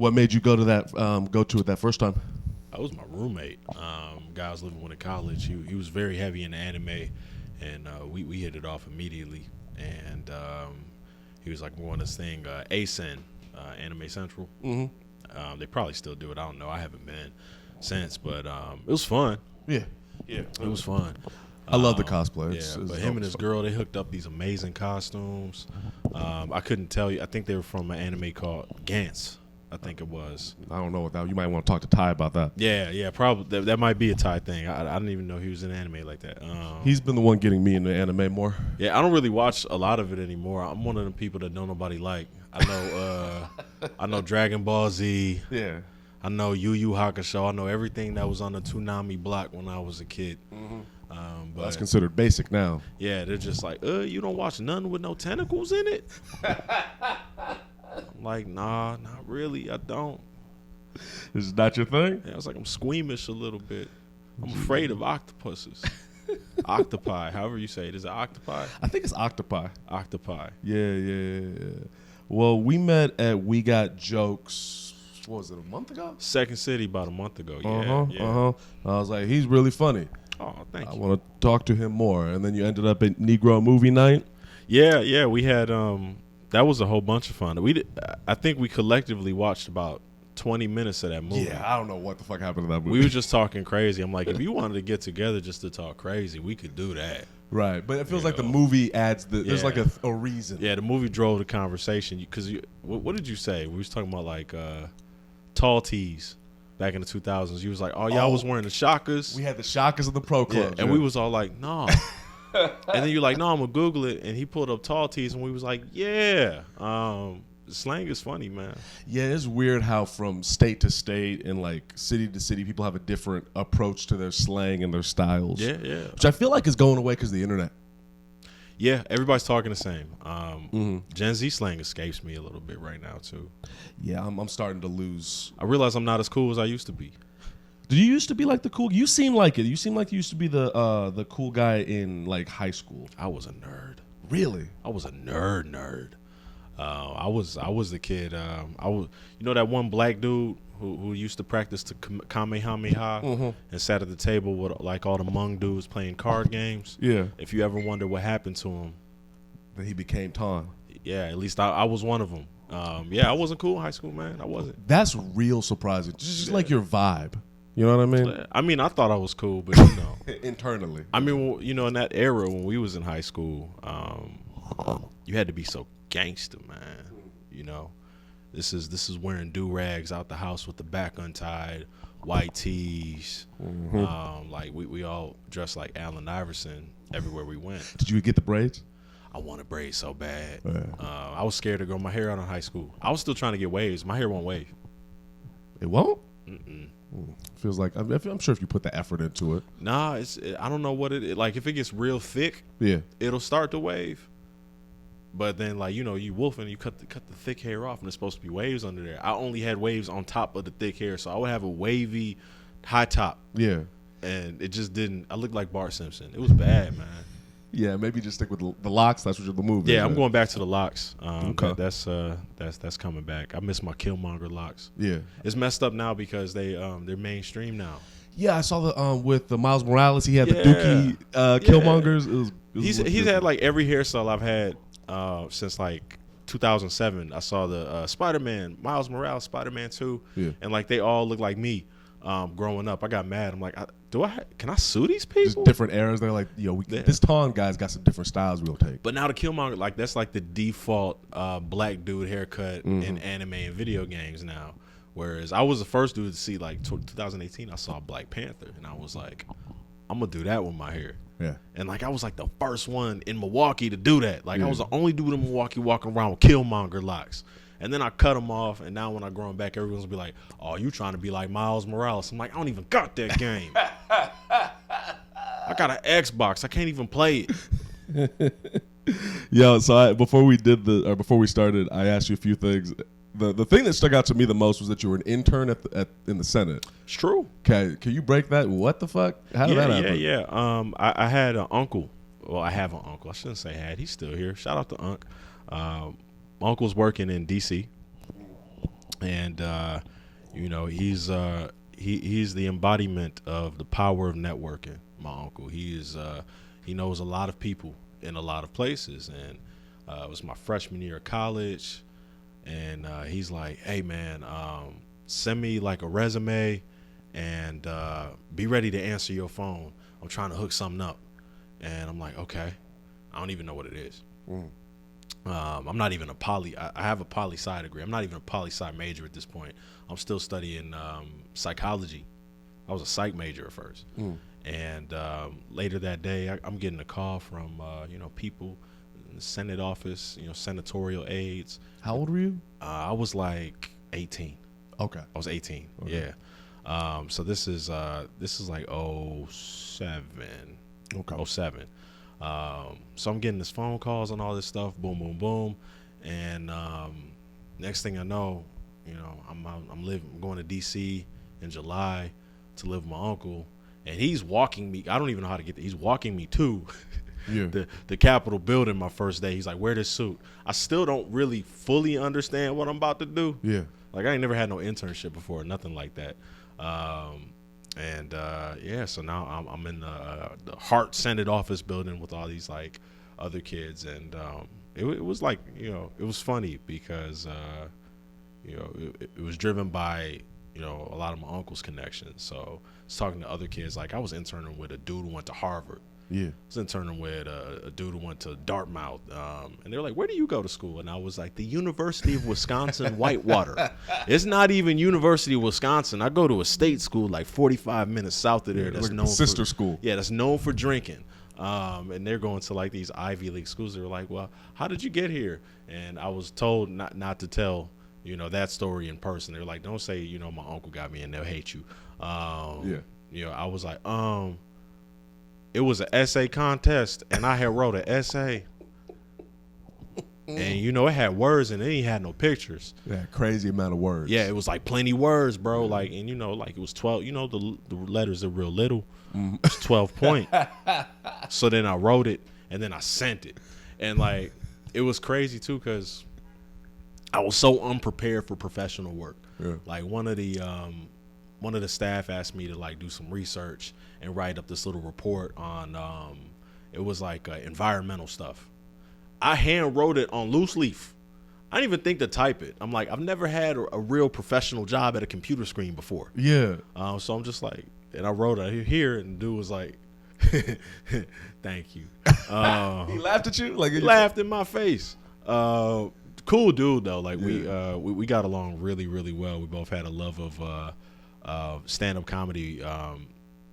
What made you go to that? Go to it that first time? That was my roommate. Guy I was living with in college. He was very heavy into anime, and we hit it off immediately. And he was like, "We're on this thing, ASEN, Anime Central." Mm-hmm. They probably still do it. I don't know. I haven't been since, but it was fun. Yeah, it was fun. I love the cosplay. But him and his girl, they hooked up these amazing costumes. I couldn't tell you. I think they were from an anime called Gantz. I think it was. I don't know what that. You might want to talk to Ty about that. Yeah, probably. That might be a Ty thing. I didn't even know he was in anime like that. He's been the one getting me into anime more. Yeah, I don't really watch a lot of it anymore. I'm one of the people that don't nobody like. I know Dragon Ball Z. Yeah. I know Yu Yu Hakusho. I know everything that was on the Toonami block when I was a kid. Mm-hmm. But that's considered basic now. Yeah, they're just like, you don't watch none with no tentacles in it? I'm like, nah, not really. I don't. This is not your thing? Yeah, I was like, I'm squeamish a little bit. I'm afraid of octopuses. Octopi, however you say it. Is it octopi? I think it's octopi. Octopi. Yeah. Well, we met at We Got Jokes, what was it, a month ago? Second City about a month ago, I was like, he's really funny. Oh, thank you. I want to talk to him more. And then you ended up at Negro Movie Night? Yeah, we had, that was a whole bunch of fun. I think we collectively watched about 20 minutes of that movie. Yeah, I don't know what the fuck happened to that movie. We were just talking crazy. I'm like, if you wanted to get together just to talk crazy, we could do that. Right, but it feels like the movie adds there's like a reason. Yeah, the movie drove the conversation. Because what did you say? We was talking about like tall tees back in the 2000s. You was like, y'all was wearing the Shockers. We had the Shockers of the Pro Club. And we was all like, no. And then you're like, no, I'm going to Google it. And he pulled up tall tees and we was like, yeah. Slang is funny, man. Yeah, it's weird how from state to state and like city to city, people have a different approach to their slang and their styles. Yeah. Which I feel like is going away because of the internet. Yeah, everybody's talking the same. Gen Z slang escapes me a little bit right now too. Yeah, I'm starting to lose. I realize I'm not as cool as I used to be. Did you used to be like the cool? You seem like it. You seem like you used to be the cool guy in like high school. I was a nerd. Really? I was a nerd. I was the kid. I was, that one black dude who used to practice the Kamehameha and sat at the table with like all the Hmong dudes playing card games. Yeah. If you ever wonder what happened to him, then he became Ton. Yeah, at least I was one of them. I wasn't cool in high school, man. I wasn't. That's real surprising. Just like your vibe. You know what I mean? I mean, I thought I was cool, but internally. I mean, in that era when we was in high school, you had to be so gangster, man. This is wearing do-rags out the house with the back untied, white tees. Like we all dressed like Allen Iverson everywhere we went. Did you get the braids? I wanted braids so bad. Yeah. I was scared to grow my hair out in high school. I was still trying to get waves. My hair won't wave. It won't? Mm-mm. Feels like I'm sure if you put the effort into it. Nah, I don't know what it like. If it gets real thick, it'll start to wave. But then, like, you wolfing, you cut the thick hair off, and there's supposed to be waves under there. I only had waves on top of the thick hair, so I would have a wavy high top. Yeah. And it just didn't. I looked like Bart Simpson. It was bad, man. Yeah, maybe just stick with the locks. That's what the move is. Yeah, I'm going back to the locks. Okay. That's coming back. I miss my Killmonger locks. Yeah. It's messed up now because they're mainstream now. Yeah, I saw the with the Miles Morales. He had the Dookie Killmongers. He's had like every hairstyle I've had since like 2007. I saw the Spider-Man, Miles Morales, Spider-Man 2, and like they all look like me. Growing up, I got mad. I'm like, can I sue these people? Just different eras. They're like, this Ton guy's got some different styles we'll take. But now the Killmonger, like that's like the default black dude haircut in anime and video games now. Whereas I was the first dude to see, like 2018, I saw Black Panther, and I was like, I'm gonna do that with my hair. Yeah. And like I was like the first one in Milwaukee to do that. Like I was the only dude in Milwaukee walking around with Killmonger locks. And then I cut them off, and now when I grow them back, everyone's gonna be like, "Oh, you trying to be like Miles Morales?" I'm like, I don't even got that game. I got an Xbox. I can't even play it. Yo, so before we started, I asked you a few things. The thing that stuck out to me the most was that you were an intern in the Senate. It's true. Okay, can you break that? What the fuck? How did that happen? Yeah. I had an uncle. Well, I have an uncle. I shouldn't say had. He's still here. Shout out to Unc. My uncle's working in D.C. and he's the embodiment of the power of networking. My uncle, he knows a lot of people in a lot of places, and it was my freshman year of college, and he's like, hey man, send me like a resume, and be ready to answer your phone. I'm trying to hook something up. And I'm like, okay. I don't even know what it is. I'm not even I have a poli-sci degree. I'm not even a poli-sci major at this point. I'm still studying psychology. I was a psych major at first. And later that day, I'm getting a call from, people in the Senate office, senatorial aides. How old were you? I was like 18. Okay. I was 18. Okay. Yeah. So this is like 07. Okay. 07. So I'm getting this phone calls and all this stuff, boom, boom, boom, and next thing I know, I'm going to DC in July to live with my uncle, and he's walking me. I don't even know how to get there. He's walking me to the Capitol building my first day. He's like, wear this suit. I still don't really fully understand what I'm about to do. Yeah, like I ain't never had no internship before, nothing like that. So now I'm in the Hart Senate office building with all these like other kids, and it was like, it was funny because it was driven by a lot of my uncle's connections. So I was talking to other kids, like I was interning with a dude who went to Harvard. Yeah, I was interning with a dude who went to Dartmouth, and they were like, "Where do you go to school?" And I was like, "The University of Wisconsin Whitewater." It's not even University of Wisconsin. I go to a state school like 45 minutes south of there. That's like known sister school. Yeah, that's known for drinking. And they're going to like these Ivy League schools. They were like, "Well, how did you get here?" And I was told not to tell that story in person. They were like, "Don't say my uncle got me, and they'll hate you." I was like, it was an essay contest, and I had wrote an essay, and it had words, and it ain't had no pictures. Yeah, crazy amount of words. Yeah, it was like plenty words, bro. Like, and like it was 12. The letters are real little. It's 12 point. So then I wrote it, and then I sent it, and like it was crazy too, because I was so unprepared for professional work. Yeah. Like one of the staff asked me to like do some research and write up this little report on it was like environmental stuff. I hand wrote it on loose leaf. I didn't even think to type it. I'm like, I've never had a real professional job at a computer screen before. Yeah. So I'm just like, and I wrote it here, and the dude was like, thank you. He laughed at you? He laughed in my face. Cool dude though. Like we got along really, really well. We both had a love of stand-up comedy.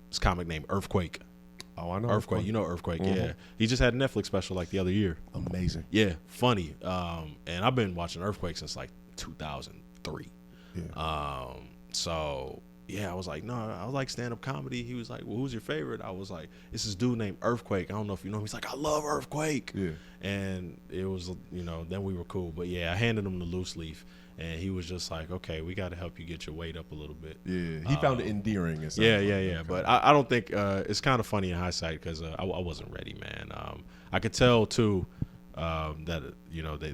This comic named Earthquake. Oh, I know Earthquake. You know Earthquake, yeah. He just had a Netflix special like the other year. Amazing. Yeah, funny. And I've been watching Earthquake since like 2003. Yeah. So yeah, I was like, no, I like stand-up comedy. He was like, well, who's your favorite? I was like, it's this dude named Earthquake. I don't know if you know him. He's like, I love Earthquake. Yeah. And it was, then we were cool. But yeah, I handed him the loose leaf. And he was just like, okay, we got to help you get your weight up a little bit. Yeah, he found it endearing. Yeah. Okay. But I don't think it's kind of funny in hindsight because I wasn't ready, man. I could tell too that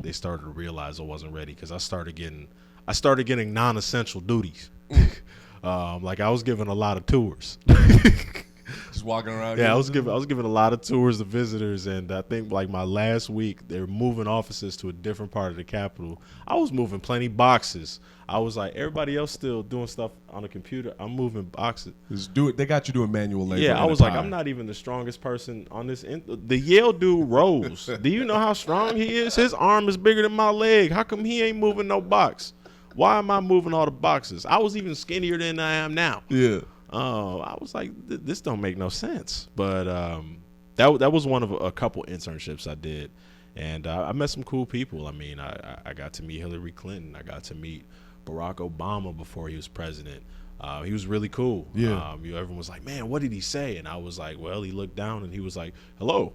they started to realize I wasn't ready because I started getting non-essential duties. Like I was giving a lot of tours. Just walking around. Yeah, I was giving a lot of tours to visitors, and I think like my last week they were moving offices to a different part of the Capitol. I was moving plenty boxes. I was like, everybody else still doing stuff on the computer. I'm moving boxes. Just do it. They got you doing manual labor. Yeah, I was like, I'm not even the strongest person on this. The Yale dude Rose. Do you know how strong he is? His arm is bigger than my leg. How come he ain't moving no box? Why am I moving all the boxes? I was even skinnier than I am now. Yeah. I was like, this don't make no sense. But that was one of a couple internships I did. And I met some cool people. I mean, I got to meet Hillary Clinton. I got to meet Barack Obama before he was president. He was really cool. Yeah. Everyone was like, man, what did he say? And I was like, well, he looked down and he was like, hello.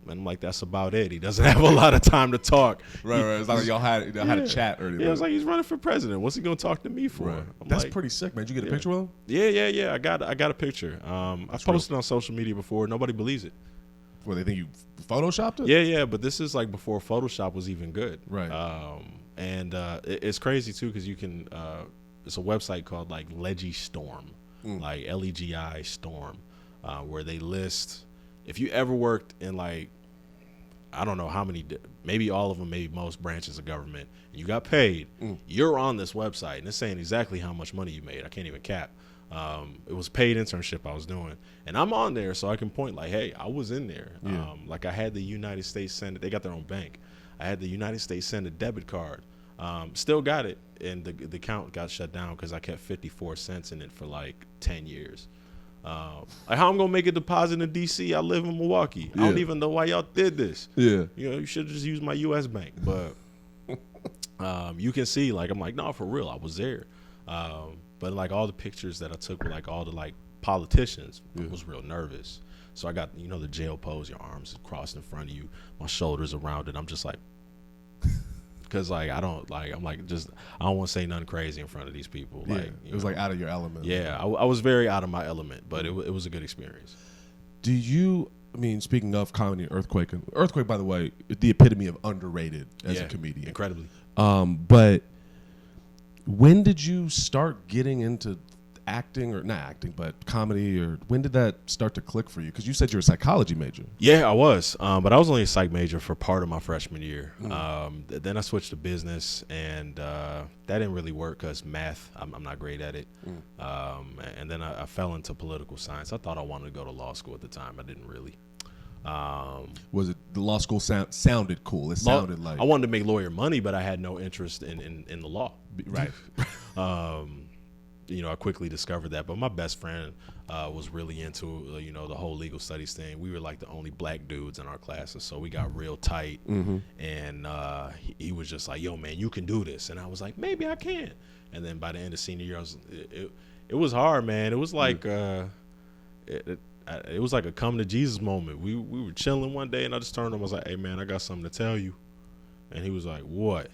And I'm like, that's about it. He doesn't have a lot of time to talk. Right. It's like y'all had a chat or anything. Yeah, I was like, he's running for president. What's he gonna talk to me for? Right. That's like, pretty sick, man. Did you get a picture with him? Yeah. I got a picture. I posted on social media before. Nobody believes it. Well, they think you photoshopped it? Yeah. But this is like before Photoshop was even good. Right. and it's crazy too because you can. It's a website called like Legistorm, like LEGI Storm, where they list if you ever worked in like I don't know how many, maybe all of them, maybe most branches of government, and you got paid. You're on this website, and it's saying exactly how much money you made. I can't even cap. It was paid internship I was doing, and I'm on there so I can point like, hey, I was in there. Like I had the United States Senate. They got their own bank. I had the United States Senate debit card. Still got it, and the account got shut down because I kept 54 cents in it for like 10 years. Like how I'm gonna make a deposit in DC? I live in Milwaukee. I don't even know why y'all did this. You know, you should have just used my U.S. bank. But you can see, like, I'm like, no, for real, I was there. But like all the pictures that I took with like all the like politicians, I was real nervous. So I got, you know, the jail pose, your arms crossed in front of you, my shoulders around it. I'm just like, because like I don't like, I'm like just I don't want to say nothing crazy in front of these people. Like it was like out of your element. Yeah, I was very out of my element, but it was a good experience. Do you? I mean, speaking of comedy, Earthquake, by the way, the epitome of underrated as a comedian, incredibly. But when did you start getting into acting, or not acting, but comedy, or when did that start to click for you? Because you said you're a psychology major. Yeah, I was, but I was only a psych major for part of my freshman year. Then I switched to business, and that didn't really work because math, I'm not great at it. And then I fell into political science. I thought I wanted to go to law school at the time. I didn't really. Was it the law school sounded cool? It sounded like I wanted to make lawyer money, but I had no interest in the law. Right. You know, I quickly discovered that. But my best friend was really into, you know, the whole legal studies thing. We were like the only black dudes in our classes, so we got real tight. And he was just like, yo, man, you can do this. And I was like, maybe I can. And then by the end of senior year, it was hard, man. It was like it was like a come to Jesus moment. We were chilling one day, and I just turned to him. I was like, hey, man, I got something to tell you. And he was like, what?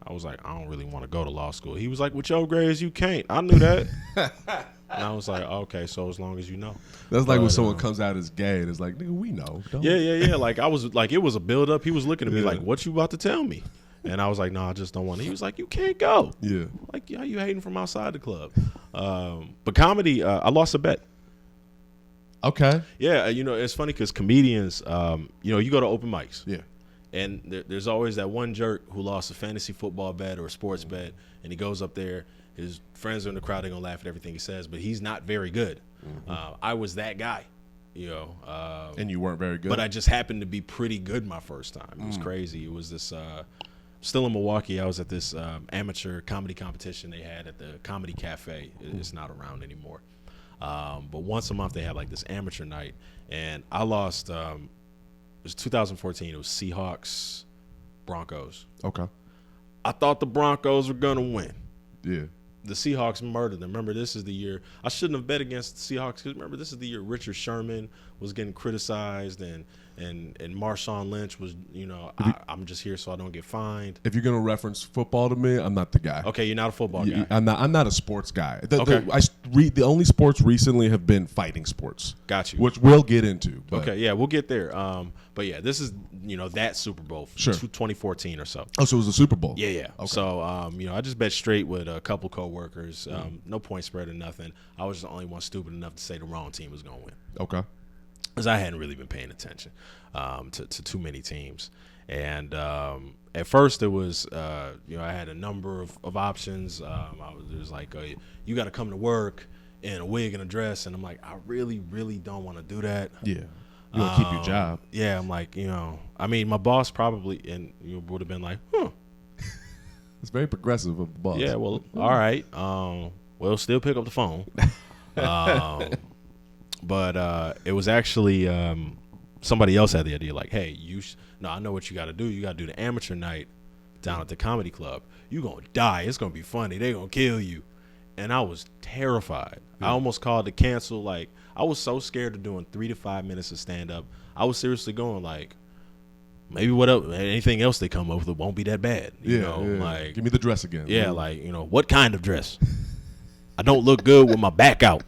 I was like, I don't really want to go to law school. He was like, with your grades, you can't. I knew that. And I was like, okay, so as long as you know. That's like when someone comes out as gay and it's like, nigga, we know. Yeah. Like I was like, it was a build up. He was looking at me like, what you about to tell me? And I was like, no, I just don't want to. He was like, you can't go. Yeah. Like, how you hating from outside the club? But comedy, I lost a bet. Okay. Yeah, you know, it's funny because comedians, you know, you go to open mics. Yeah. And there's always that one jerk who lost a fantasy football bet or a sports bet, and he goes up there. His friends are in the crowd. They're going to laugh at everything he says, but he's not very good. I was that guy, you know. And you weren't very good? But I just happened to be pretty good my first time. It was crazy. It was this, still in Milwaukee, I was at this amateur comedy competition they had at the Comedy Cafe. It's not around anymore. But once a month they have like this amateur night, and I lost. It was 2014. It was Seahawks, Broncos. Okay. I thought the Broncos were gonna win. Yeah. The Seahawks murdered them. Remember, this is the year I shouldn't have bet against the Seahawks because remember, this is the year Richard Sherman was getting criticized and Marshawn Lynch was, you know, I'm just here so I don't get fined. If you're gonna reference football to me, I'm not the guy. Okay, you're not a football guy. I'm not a sports guy. Okay. The only sports recently have been fighting sports. Got you. Which we'll get into. But. Okay, yeah, we'll get there. But yeah, this is, you know, that Super Bowl, 2014 or so. Oh, so it was a Super Bowl. Yeah. Okay. So, you know, I just bet straight with a couple coworkers. No point spread or nothing. I was the only one stupid enough to say the wrong team was gonna win. Okay. Because I hadn't really been paying attention to too many teams. And at first it was, you know, I had a number of options. It was like, you got to come to work in a wig and a dress. And I'm like, I really, really don't want to do that. Yeah. You want to keep your job. Yeah, I'm like, you know, I mean, my boss probably, and you would have been like, It's very progressive of the boss. Yeah, well, all right. Well, still pick up the phone. But it was actually somebody else had the idea, like, hey, no, I know what you got to do. You got to do the amateur night down at the comedy club. You going to die. It's going to be funny. They going to kill you. And I was terrified. I almost called to cancel. Like, I was so scared of doing 3 to 5 minutes of stand-up. I was seriously going, like, maybe anything else they come up with won't be that bad. You know, like, give me the dress again. Yeah, like, you know, what kind of dress? I don't look good with my back out.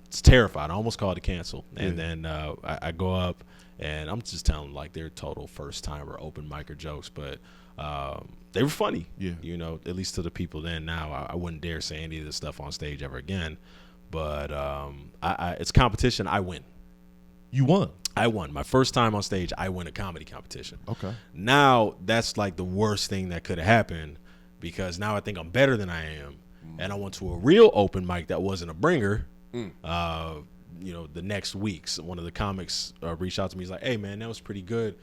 It's terrified. I almost called to cancel. And then I go up, and I'm just telling them, like, they're total first-timer open micer jokes. But they were funny. Yeah. You know, at least to the people then. Now I wouldn't dare say any of this stuff on stage ever again. But it's competition. I win. You won. I won. My first time on stage, I win a comedy competition. Okay. Now that's like the worst thing that could have happened, because now I think I'm better than I am. And I went to a real open mic that wasn't a bringer. You know, the next weeks, one of the comics reached out to me. He's like, "Hey man, that was pretty good.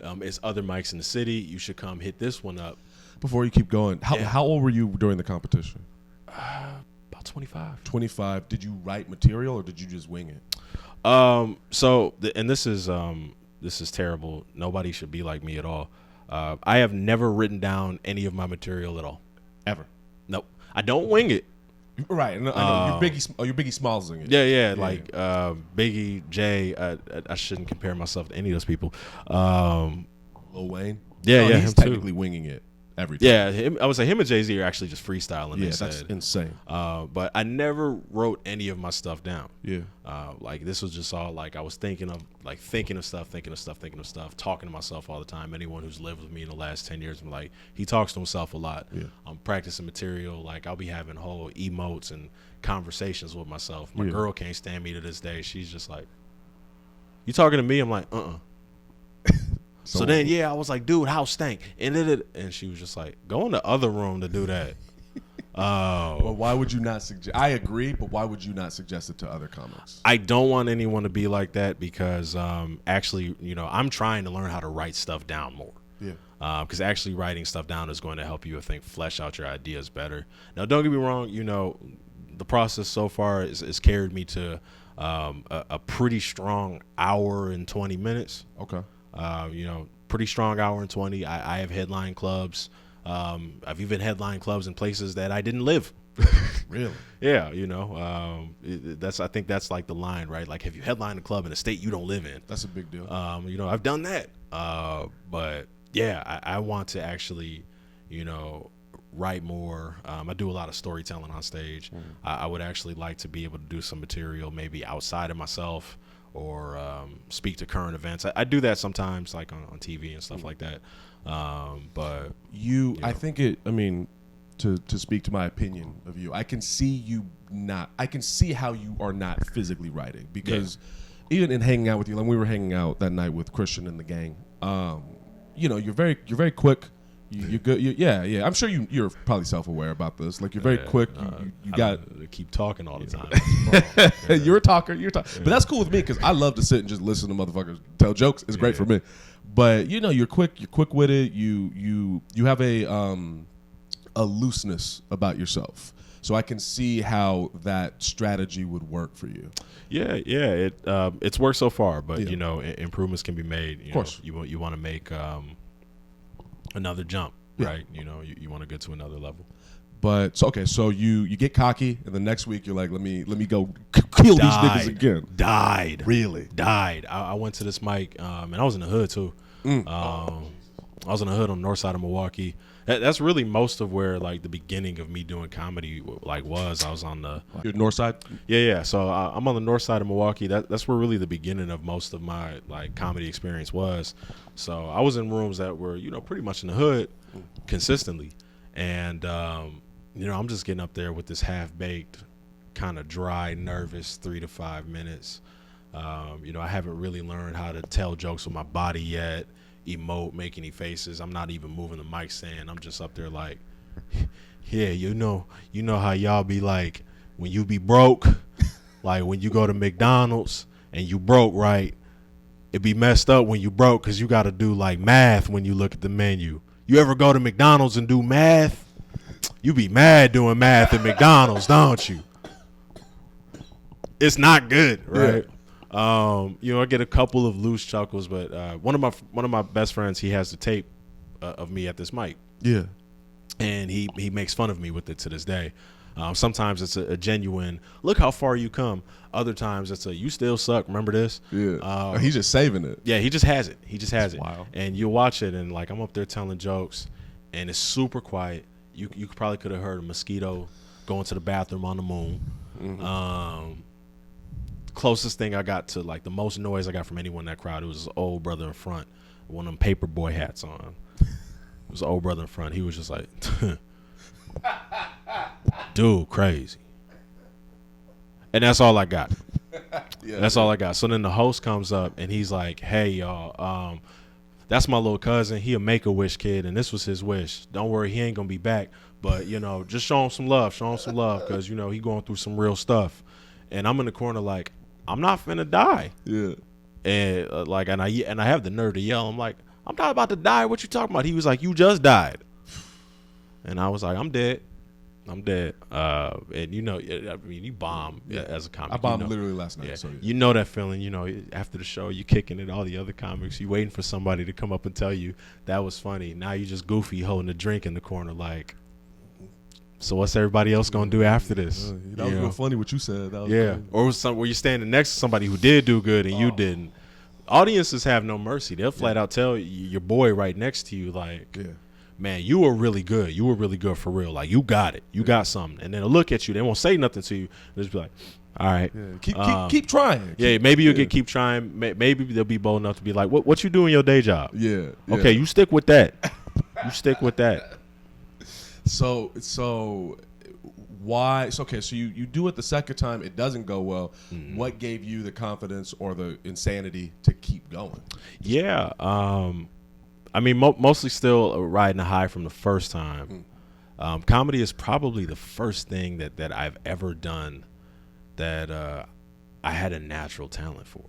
It's other mics in the city. You should come hit this one up." Before you keep going, how old were you during the competition? About 25. 25. Did you write material or did you just wing it? And this is terrible. Nobody should be like me at all. I have never written down any of my material at all. Ever? Nope. I don't wing it. Right. I know. You're Biggie Smalls-ing it. Yeah. Like Biggie, Jay. I shouldn't compare myself to any of those people. Lil Wayne. Yeah, he's him technically too. winging it every time. Yeah, I would say him and Jay-Z are actually just freestyling. Yeah, that's insane. But I never wrote any of my stuff down. Yeah. Like this was just all like I was thinking of stuff, talking to myself all the time. Anyone who's lived with me in the last 10 years, I'm like, he talks to himself a lot. Yeah. I'm practicing material. Like I'll be having whole emotes and conversations with myself. My girl can't stand me to this day. She's just like, "You talking to me?" I'm like, So then, I was like, "Dude, house stank." And she was just like, "Go in the other room to do that." Well, why would you not suggest? I agree, but why would you not suggest it to other comics? I don't want anyone to be like that because actually, you know, I'm trying to learn how to write stuff down more. Yeah. Because actually writing stuff down is going to help you, I think, flesh out your ideas better. Now, don't get me wrong. You know, the process so far has carried me to a pretty strong hour and 20 minutes. Okay. You know, pretty strong hour and 20. I have headline clubs. I've even headlined clubs in places that I didn't live. Really? Yeah, you know, I think that's like the line, right? Like, have you headlined a club in a state you don't live in? That's a big deal. You know, I've done that. But yeah, I want to actually, you know, write more. I do a lot of storytelling on stage. I would actually like to be able to do some material maybe outside of myself, or speak to current events. I do that sometimes, like on TV and stuff like that. But I think I mean, to speak to my opinion of you, I can see how you are not physically writing, because even in hanging out with you, like we were hanging out that night with Christian and the gang, you know, you're very quick. You're good. Yeah. I'm sure you're probably self-aware about this. Like, you're very quick. You got to keep talking all the time. You're a talker. But that's cool with me, because I love to sit and just listen to motherfuckers tell jokes. It's great for me. But you know, you're quick. You're quick-witted. You have a looseness about yourself. So I can see how that strategy would work for you. Yeah. It's worked so far, but you know, improvements can be made. Of course, you want to make another jump, right? You know, you want to get to another level. But so you get cocky, and the next week you're like, let me go kill these niggas again. Died. Really? Died. I went to this mic, and I was in the hood too. I was in the hood on the north side of Milwaukee. That's really most of where like the beginning of me doing comedy like was. I was on the north side. Yeah. So I'm on the north side of Milwaukee. That's where really the beginning of most of my like comedy experience was. So I was in rooms that were, you know, pretty much in the hood consistently, and you know, I'm just getting up there with this half-baked, kind of dry, nervous 3 to 5 minutes. You know, I haven't really learned how to tell jokes with my body yet, emote, make any faces. I'm not even moving the mic stand. I'm just up there like, yeah, you know how y'all be like when you be broke, like when you go to McDonald's and you broke, right? It be messed up when you broke because you got to do like math when you look at the menu. You ever go to McDonald's and do math? You be mad doing math at McDonald's, don't you? It's not good, right? Yeah. You know, I get a couple of loose chuckles, but one of my best friends, he has the tape of me at this mic. Yeah, and he makes fun of me with it to this day. Sometimes it's a genuine, look how far you come. Other times it's a, you still suck. Remember this? Yeah. He's just saving it. Yeah, he just has it. That's it. Wow. And you watch it, and like I'm up there telling jokes, and it's super quiet. You probably could have heard a mosquito going to the bathroom on the moon. Mm-hmm. Closest thing I got to like the most noise I got from anyone in that crowd, it was this old brother in front, one of them paper boy hats on. was an old brother in front. He was just like, dude, crazy. And that's all I got. That's all I got. So then the host comes up and he's like, hey, y'all, that's my little cousin. He a Make-A-Wish kid, and this was his wish. Don't worry, he ain't going to be back. But, just show him some love. Show him some love because, he going through some real stuff. And I'm in the corner like, I'm not finna die. Yeah. And and I have the nerve to yell. I'm like, I'm not about to die. What you talking about? He was like, you just died. And I was like, I'm dead. I'm dead. And you bomb as a comic. I bombed literally last night. Yeah. So You know that feeling. After the show, you kicking it. All the other comics, you waiting for somebody to come up and tell you that was funny. Now you just goofy holding a drink in the corner, like. So what's everybody else gonna do after this? That was real funny what you said. That was funny. Or where you're standing next to somebody who did do good and you didn't. Audiences have no mercy. They'll flat out tell your boy right next to you, like, man, you were really good. You were really good for real. Like, you got it. You got something. And then they'll look at you. They won't say nothing to you. They'll just be like, all right. Yeah. Keep trying. Maybe you'll keep trying. Maybe they'll be bold enough to be like, what you do in your day job? Yeah. Okay, you stick with that. You stick with that. So why? So you do it the second time. It doesn't go well. Mm-hmm. What gave you the confidence or the insanity to keep going? Yeah. Mostly still riding the high from the first time. Comedy is probably the first thing that I've ever done that I had a natural talent for.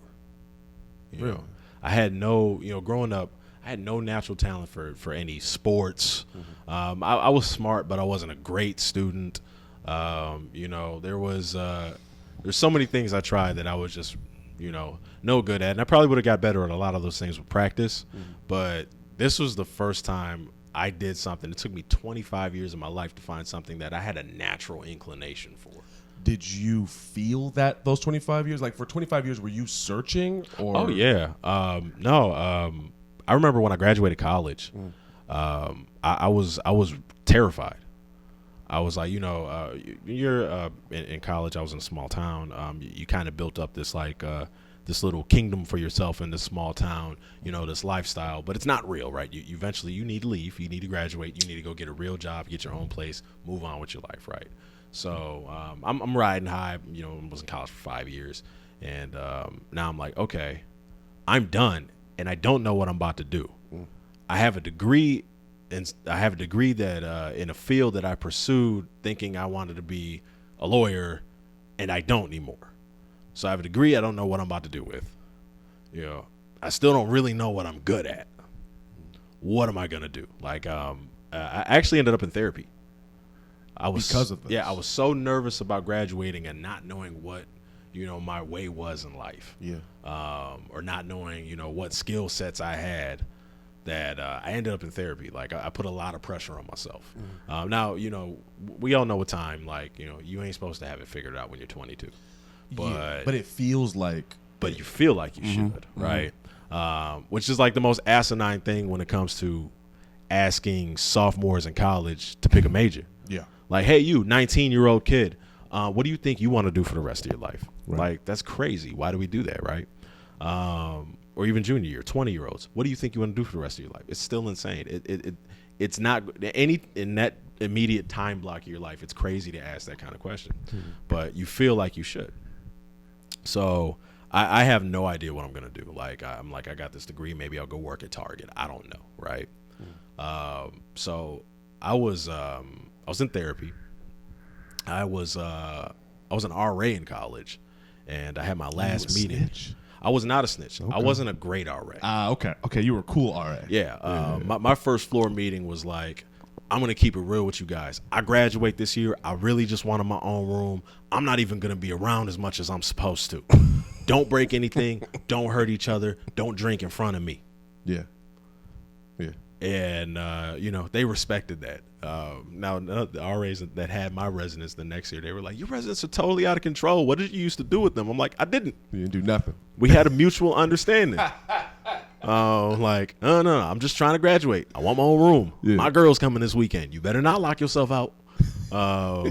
I had no, growing up, I had no natural talent for any sports. Mm-hmm. I was smart, but I wasn't a great student. There's so many things I tried that I was just, no good at. And I probably would have got better at a lot of those things with practice. Mm-hmm. But this was the first time I did something. It took me 25 years of my life to find something that I had a natural inclination for. Did you feel that those 25 years? Like for 25 years, were you searching? Or? Oh, yeah. I remember when I graduated college, I was terrified. I was like, you're in college. I was in a small town. You kind of built up this this little kingdom for yourself in this small town. This lifestyle, but it's not real, right? You eventually you need to leave. You need to graduate. You need to go get a real job, get your own place, move on with your life, right? So I'm riding high. I was in college for 5 years, and now I'm like, okay, I'm done. And I don't know what I'm about to do. I have a degree, and I have a degree that in a field that I pursued, thinking I wanted to be a lawyer, and I don't anymore. So I have a degree I don't know what I'm about to do with. I still don't really know what I'm good at. What am I gonna do? Like, I actually ended up in therapy. Because of this. Yeah, I was so nervous about graduating and not knowing what my way was in life. Yeah. Or not knowing, what skill sets I had, that I ended up in therapy. Like, I put a lot of pressure on myself. Mm-hmm. Now, we all know with time, like, you ain't supposed to have it figured out when you're 22. But it feels like. But you feel like you should, right? Which is like the most asinine thing when it comes to asking sophomores in college to pick a major. Yeah. Like, hey, you, 19-year-old kid, what do you think you want to do for the rest of your life? Right. Like, that's crazy. Why do we do that, right? Or even junior year, 20-year-olds. What do you think you want to do for the rest of your life? It's still insane. It's not in that immediate time block of your life. It's crazy to ask that kind of question, but you feel like you should. So I have no idea what I'm gonna do. Like, I got this degree. Maybe I'll go work at Target. I don't know, right? So I was in therapy. I was an RA in college, and I had my last meeting. Snitch? I was not a snitch. Okay. I wasn't a great RA. Okay. You were a cool RA. Yeah. My first floor meeting was like, I'm going to keep it real with you guys. I graduate this year. I really just wanted my own room. I'm not even going to be around as much as I'm supposed to. Don't break anything. Don't hurt each other. Don't drink in front of me. Yeah. And, they respected that. Now, the RAs that had my residents the next year, they were like, your residents are totally out of control. What did you used to do with them? I'm like, I didn't. You didn't do nothing. We had a mutual understanding. No, I'm just trying to graduate. I want my own room. Yeah. My girl's coming this weekend. You better not lock yourself out. So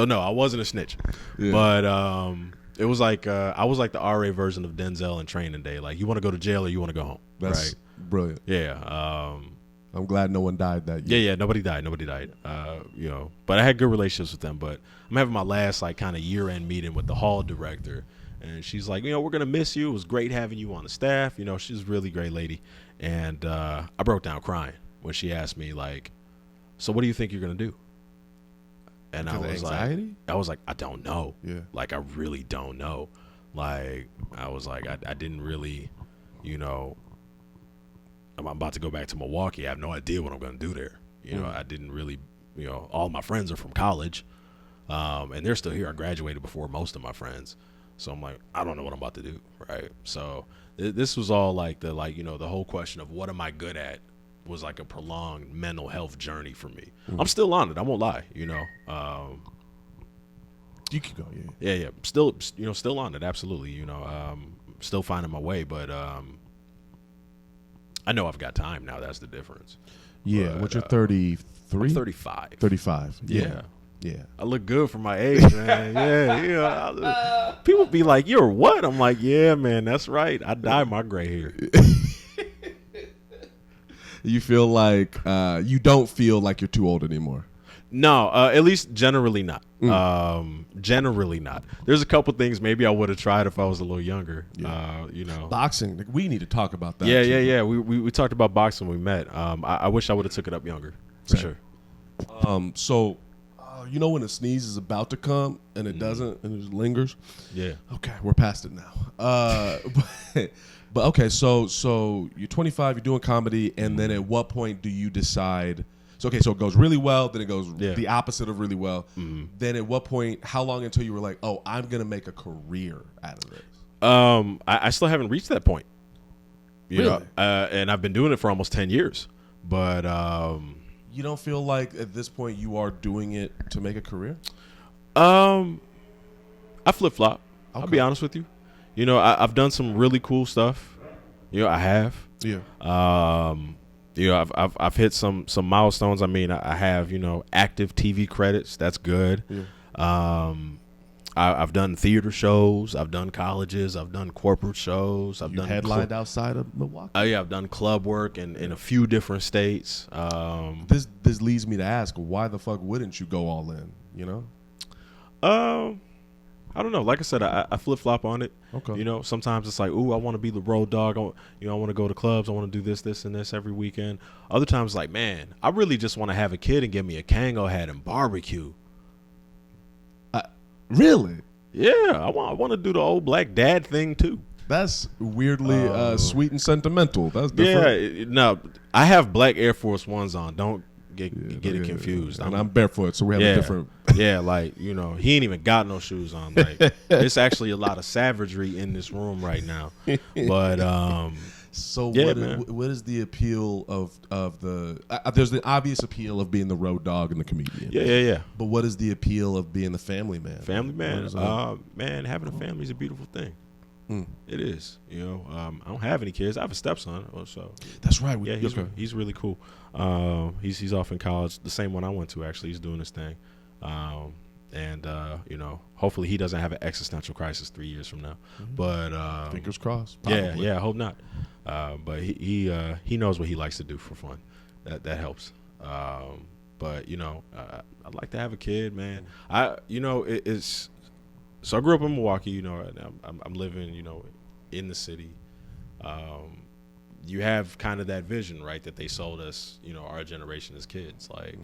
no, I wasn't a snitch. Yeah. But it was like I was like the RA version of Denzel in Training Day. Like, you want to go to jail or you want to go home. That's right? Brilliant. Yeah. I'm glad no one died that Yeah, year. yeah, nobody died. But I had good relationships with them. But I'm having my last like kind of year-end meeting with the hall director, and she's like, we're gonna miss you. It was great having you on the staff. She's a really great lady, and I broke down crying when she asked me like, so what do you think you're gonna do? And Because of anxiety? I was like, I don't know. Yeah. Like I really don't know. Like I was like, I didn't really, I'm about to go back to Milwaukee. I have no idea what I'm going to do there. I didn't really, all my friends are from college, and they're still here. I graduated before most of my friends, so I'm like, I don't know what I'm about to do, right? So this was all like the whole question of what am I good at was like a prolonged mental health journey for me. I'm still on it. I won't lie. You can go, yeah. Yeah. Still on it. Absolutely. Still finding my way, but I know I've got time now. That's the difference. Yeah. But, what, you're 33? 35. 35. Yeah. Yeah. I look good for my age, man. Yeah. People be like, "You're what?" I'm like, "Yeah, man, that's right. I dye my gray hair." You feel like you don't feel like you're too old anymore. No, at least generally not. Generally not. There's a couple things maybe I would have tried if I was a little younger. Yeah. Boxing. Like, we need to talk about that. Yeah. We talked about boxing when we met. I wish I would have took it up younger, for sure. So, when a sneeze is about to come and it doesn't and it just lingers. Yeah. Okay, we're past it now. But okay, so you're 25, you're doing comedy, and then at what point do you decide? So it goes really well, then it goes the opposite of really well. Then at what point? How long until you were like, oh, I'm gonna make a career out of this? I still haven't reached that point. Really? And I've been doing it for almost 10 years. But you don't feel like at this point you are doing it to make a career? I flip flop. Okay. I'll be honest with you. I've done some really cool stuff. I have. Yeah. I've hit some milestones. I mean, I have active TV credits. That's good. Yeah. I've done theater shows. I've done colleges. I've done corporate shows. I've done headlined outside of Milwaukee. Yeah, I've done club work in a few different states. This leads me to ask, why the fuck wouldn't you go all in? I don't know. Like I said, I flip flop on it. Okay. Sometimes it's like, ooh, I want to be the road dog. I want to go to clubs. I want to do this, and this every weekend. Other times, like, man, I really just want to have a kid and get me a Kango hat and barbecue. Really? Yeah, I want to do the old black dad thing too. That's weirdly sweet and sentimental. That's different. Yeah, no, I have black Air Force Ones on. Don't get it confused. And I'm barefoot, so we have a different. Yeah, like he ain't even got no shoes on. Like, there's actually a lot of savagery in this room right now. But so yeah, what is the appeal of the? There's the obvious appeal of being the road dog and the comedian. Yeah. But what is the appeal of being the family man? Family man, man, having a family is a beautiful thing. It is. I don't have any kids. I have a stepson. So that's right. Yeah, he's really cool. He's off in college. The same one I went to, actually. He's doing his thing. And hopefully he doesn't have an existential crisis 3 years from now. But fingers crossed. Yeah, I hope not. But he knows what he likes to do for fun. That helps. But I'd like to have a kid, man. It's. So I grew up in Milwaukee. I'm living, in the city. You have kind of that vision, right, that they sold us, our generation as kids. Like,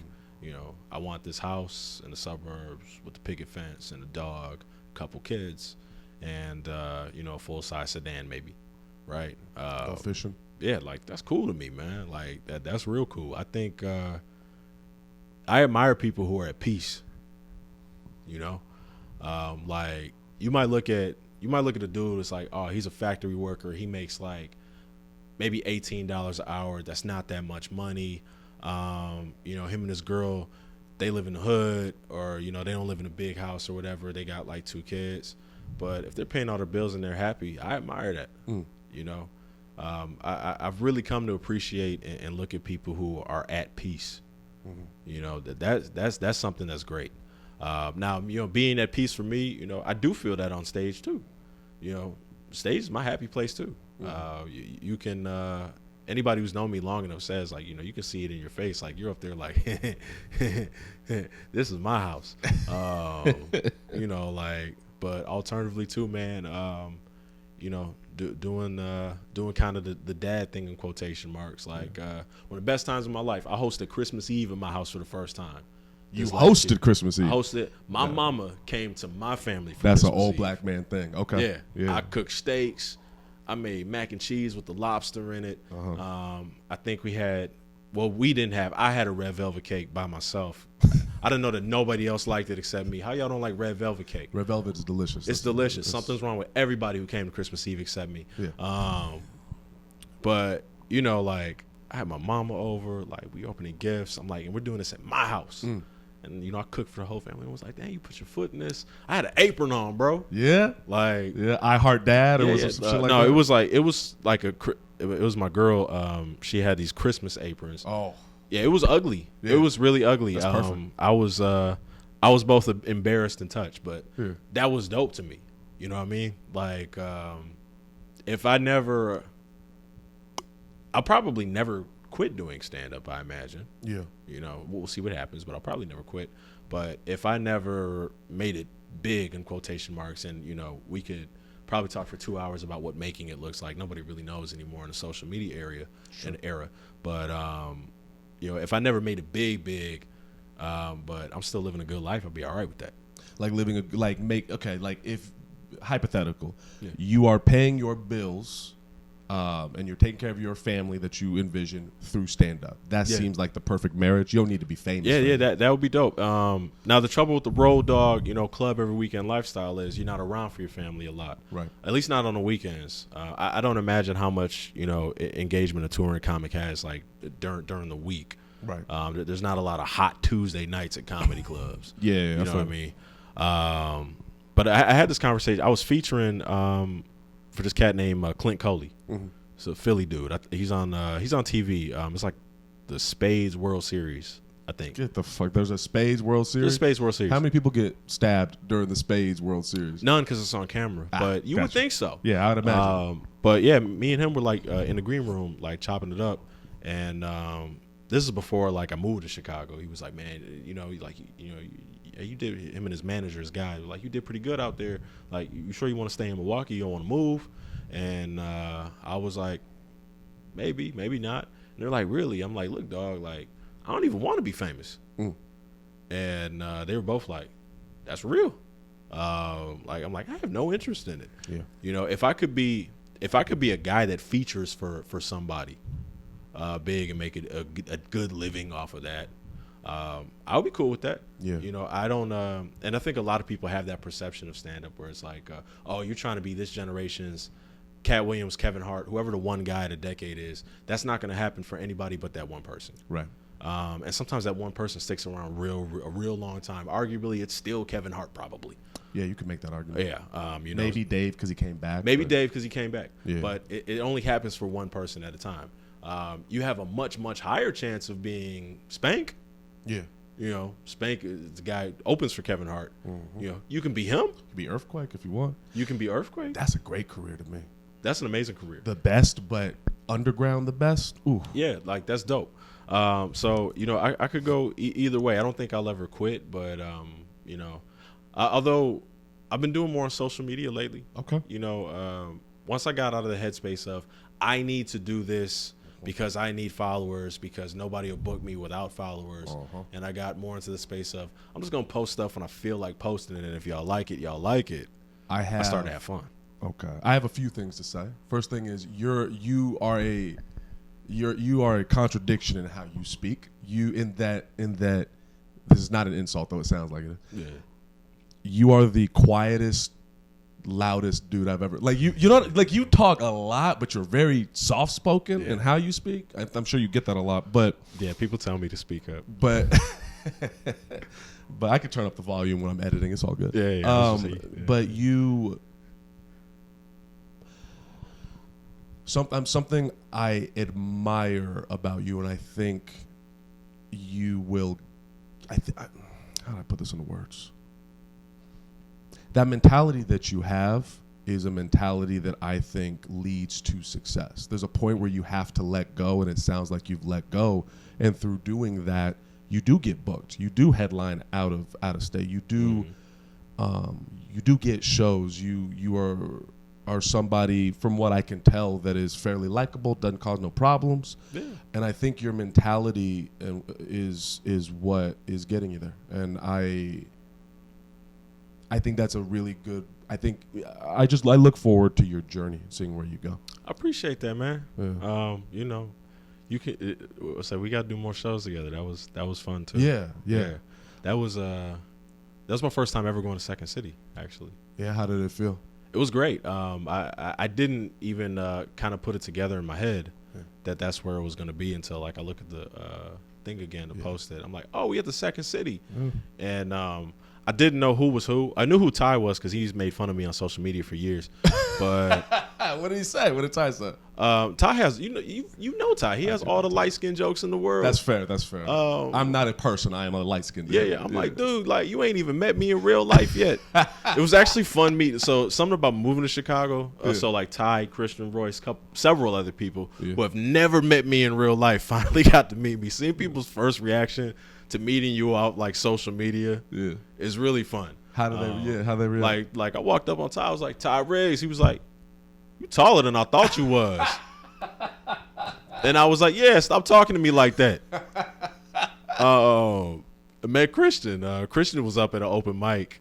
I want this house in the suburbs with the picket fence and a dog, couple kids, and a full size sedan maybe, right? Go fishing. Yeah, like that's cool to me, man. Like that's real cool. I think I admire people who are at peace. Like you might look at a dude. It's like, oh, he's a factory worker. He makes like maybe $18 an hour. That's not that much money. Him and his girl, they live in the hood, or they don't live in a big house or whatever. They got like 2 kids, but if they're paying all their bills and they're happy, I admire that. I've really come to appreciate and look at people who are at peace. That's something that's great. Now, being at peace for me, I do feel that on stage too. Stage is my happy place too. You can, anybody who's known me long enough says, like, you can see it in your face, like you're up there like, this is my house, like. But alternatively too, man, doing kind of the dad thing in quotation marks, like one of the best times of my life. I hosted Christmas Eve in my house for the first time. You hosted Christmas Eve? I hosted. My mama came to my family for That's Christmas an old Eve. black man thing. Okay. Yeah. I cooked steaks. I made mac and cheese with the lobster in it. I think we had, I had a red velvet cake by myself. I didn't know that nobody else liked it except me. How y'all don't like red velvet cake? Red velvet is delicious. It's delicious. Something's wrong with everybody who came to Christmas Eve except me. Yeah. But, like, I had my mama over. Like, we opening gifts. I'm like, and we're doing this at my house. And, I cooked for the whole family. I was like, dang, you put your foot in this. I had an apron on, bro. Yeah? Like. Yeah, I Heart Dad? Or was it some shit like that? No, it was my girl. She had these Christmas aprons. Oh. Yeah, it was ugly. Yeah. It was really ugly. That's perfect. I was both embarrassed and touched, but that was dope to me. You know what I mean? Like, I'll probably never quit doing stand-up, I imagine. Yeah. We'll see what happens, but I'll probably never quit. But if I never made it big in quotation marks, and, we could probably talk for 2 hours about what making it looks like. Nobody really knows anymore in the social media and era. But, if I never made it big, but I'm still living a good life, I'll be all right with that. Like if hypothetical, you are paying your bills, and you're taking care of your family that you envision through stand-up. That seems like the perfect marriage. You don't need to be famous. Yeah, that would be dope. Now, the trouble with the road dog, club every weekend lifestyle is you're not around for your family a lot. Right. At least not on the weekends. I don't imagine how much, engagement a touring comic has, like, during the week. Right. There's not a lot of hot Tuesday nights at comedy clubs. Yeah, you know what I mean? But I had this conversation. I was featuring for this cat named Clint Coley. Mm-hmm. It's a Philly dude. He's on TV. It's like the Spades World Series, I think. Get the fuck. There's a Spades World Series? There's a Spades World Series. How many people get stabbed during the Spades World Series? None, because it's on camera. But you would think so. Yeah, I would imagine. But yeah, me and him were like in the green room, like chopping it up. And this is before like I moved to Chicago. He was like, man, you did, him and his manager's guy, like, you did pretty good out there. Like, you sure you want to stay in Milwaukee? You don't want to move? And I was like, maybe not. And they're like, really? I'm like, look, dog, like, I don't even want to be famous. And they were both like, that's real. Like, I'm like, I have no interest in it. Yeah. If I could be a guy that features for somebody big and make it a good living off of that, I'll be cool with that. Yeah. I don't, and I think a lot of people have that perception of stand-up where it's like, oh, you're trying to be this generation's Cat Williams, Kevin Hart, whoever the one guy of the decade is. That's not going to happen for anybody but that one person. Right. And sometimes that one person sticks around a real long time. Arguably, it's still Kevin Hart, probably. Yeah, you can make that argument. Yeah. Maybe Dave because he came back. Dave because he came back. Yeah. But it only happens for one person at a time. You have a much, much higher chance of being Spank. Yeah. Spank is the guy opens for Kevin Hart. Mm-hmm. You can be him. You can be Earthquake if you want. You can be Earthquake. That's a great career to me. That's an amazing career. The best, but underground the best. Ooh. Yeah, like that's dope. So I could go either way. I don't think I'll ever quit, but although I've been doing more on social media lately. Okay. Once I got out of the headspace of I need to do this because I need followers, because nobody will book me without followers. And I got more into the space of I'm just gonna post stuff when I feel like posting it, and if y'all like it, y'all like it. I started to have fun. Okay, I have a few things to say. First thing is you are a contradiction in how you speak. You in that this is not an insult, though it sounds like it. Yeah. You are the quietest, loudest dude I've ever you talk a lot, but you're very soft spoken in how you speak. I'm sure you get that a lot, but yeah, people tell me to speak up, but but I can turn up the volume when I'm editing. It's all good. But you. Something I admire about you, and I think you will. How do I put this into words? That mentality that you have is a mentality that I think leads to success. There's a point where you have to let go, and it sounds like you've let go. And through doing that, you do get booked. You do headline out of state. You do get shows. You are somebody, from what I can tell, that is fairly likable, doesn't cause no problems. Yeah. And I think your mentality is what is getting you there. And I think that's a really good. I look forward to your journey, seeing where you go. I appreciate that, man. Yeah. You can say we got to do more shows together. That was fun too. Yeah. That was my first time ever going to Second City, actually. Yeah. How did it feel? It was great. I didn't even kind of put it together in my head that's where it was going to be until like I look at the thing again to post it. I'm like, oh, we at the Second City, and I didn't know who was who. I knew who Ty was because he's made fun of me on social media for years. But what did he say? What did Ty say? Ty has you know Ty. He has all the light skin jokes in the world. That's fair. I'm not a person. I am a light skinned. Yeah. I'm like, dude, like you ain't even met me in real life yet. It was actually fun meeting. So something about moving to Chicago. So like Ty, Christian, Royce, several other people who have never met me in real life finally got to meet me. Seeing people's first reaction to meeting you out like social media is really fun. How do they react? Like I walked up on Ty, I was like, Ty Riggs. He was like, you taller than I thought you was. And I was like, yeah, stop talking to me like that. I met Christian. Christian was up at an open mic.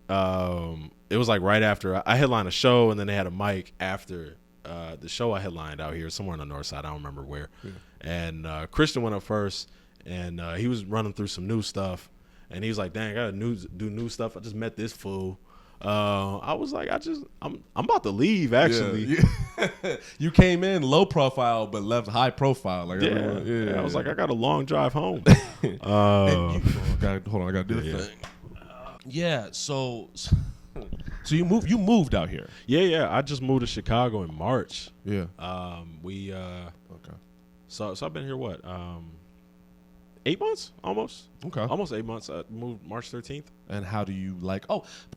It was like right after I headlined a show, and then they had a mic after the show I headlined out here, somewhere on the north side. I don't remember where. Yeah. And Christian went up first, and he was running through some new stuff. And he was like, dang, I got to do new stuff. I just met this fool. I was like, I'm about to leave, actually. Yeah. You came in low profile, but left high profile. Like I was like, I got a long drive home. Hold on, I got to do the thing. Yeah, so you moved out here. Yeah. I just moved to Chicago in March. Yeah. Okay. So I've been here 8 months almost. Okay. Almost 8 months. I moved March 13th. And how do you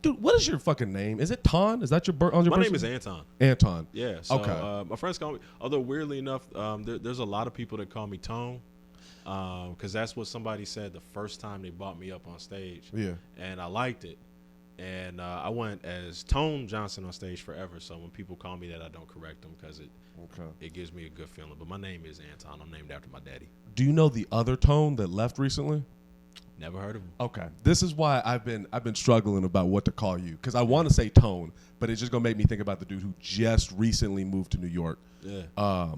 dude, what is your fucking name? Is it Ton? Is that your on your My name is Anton. Anton. Yeah. So, okay. My friends call me, although weirdly enough, there's a lot of people that call me Tone. Because that's what somebody said the first time they brought me up on stage. Yeah. And I liked it. And I went as Tone Johnson on stage forever. So when people call me that, I don't correct them because it gives me a good feeling. But my name is Anton. I'm named after my daddy. Do you know the other Tone that left recently? Never heard of him. Okay. This is why I've been struggling about what to call you, because I want to say Tone, but it's just gonna make me think about the dude who just recently moved to New York. Yeah.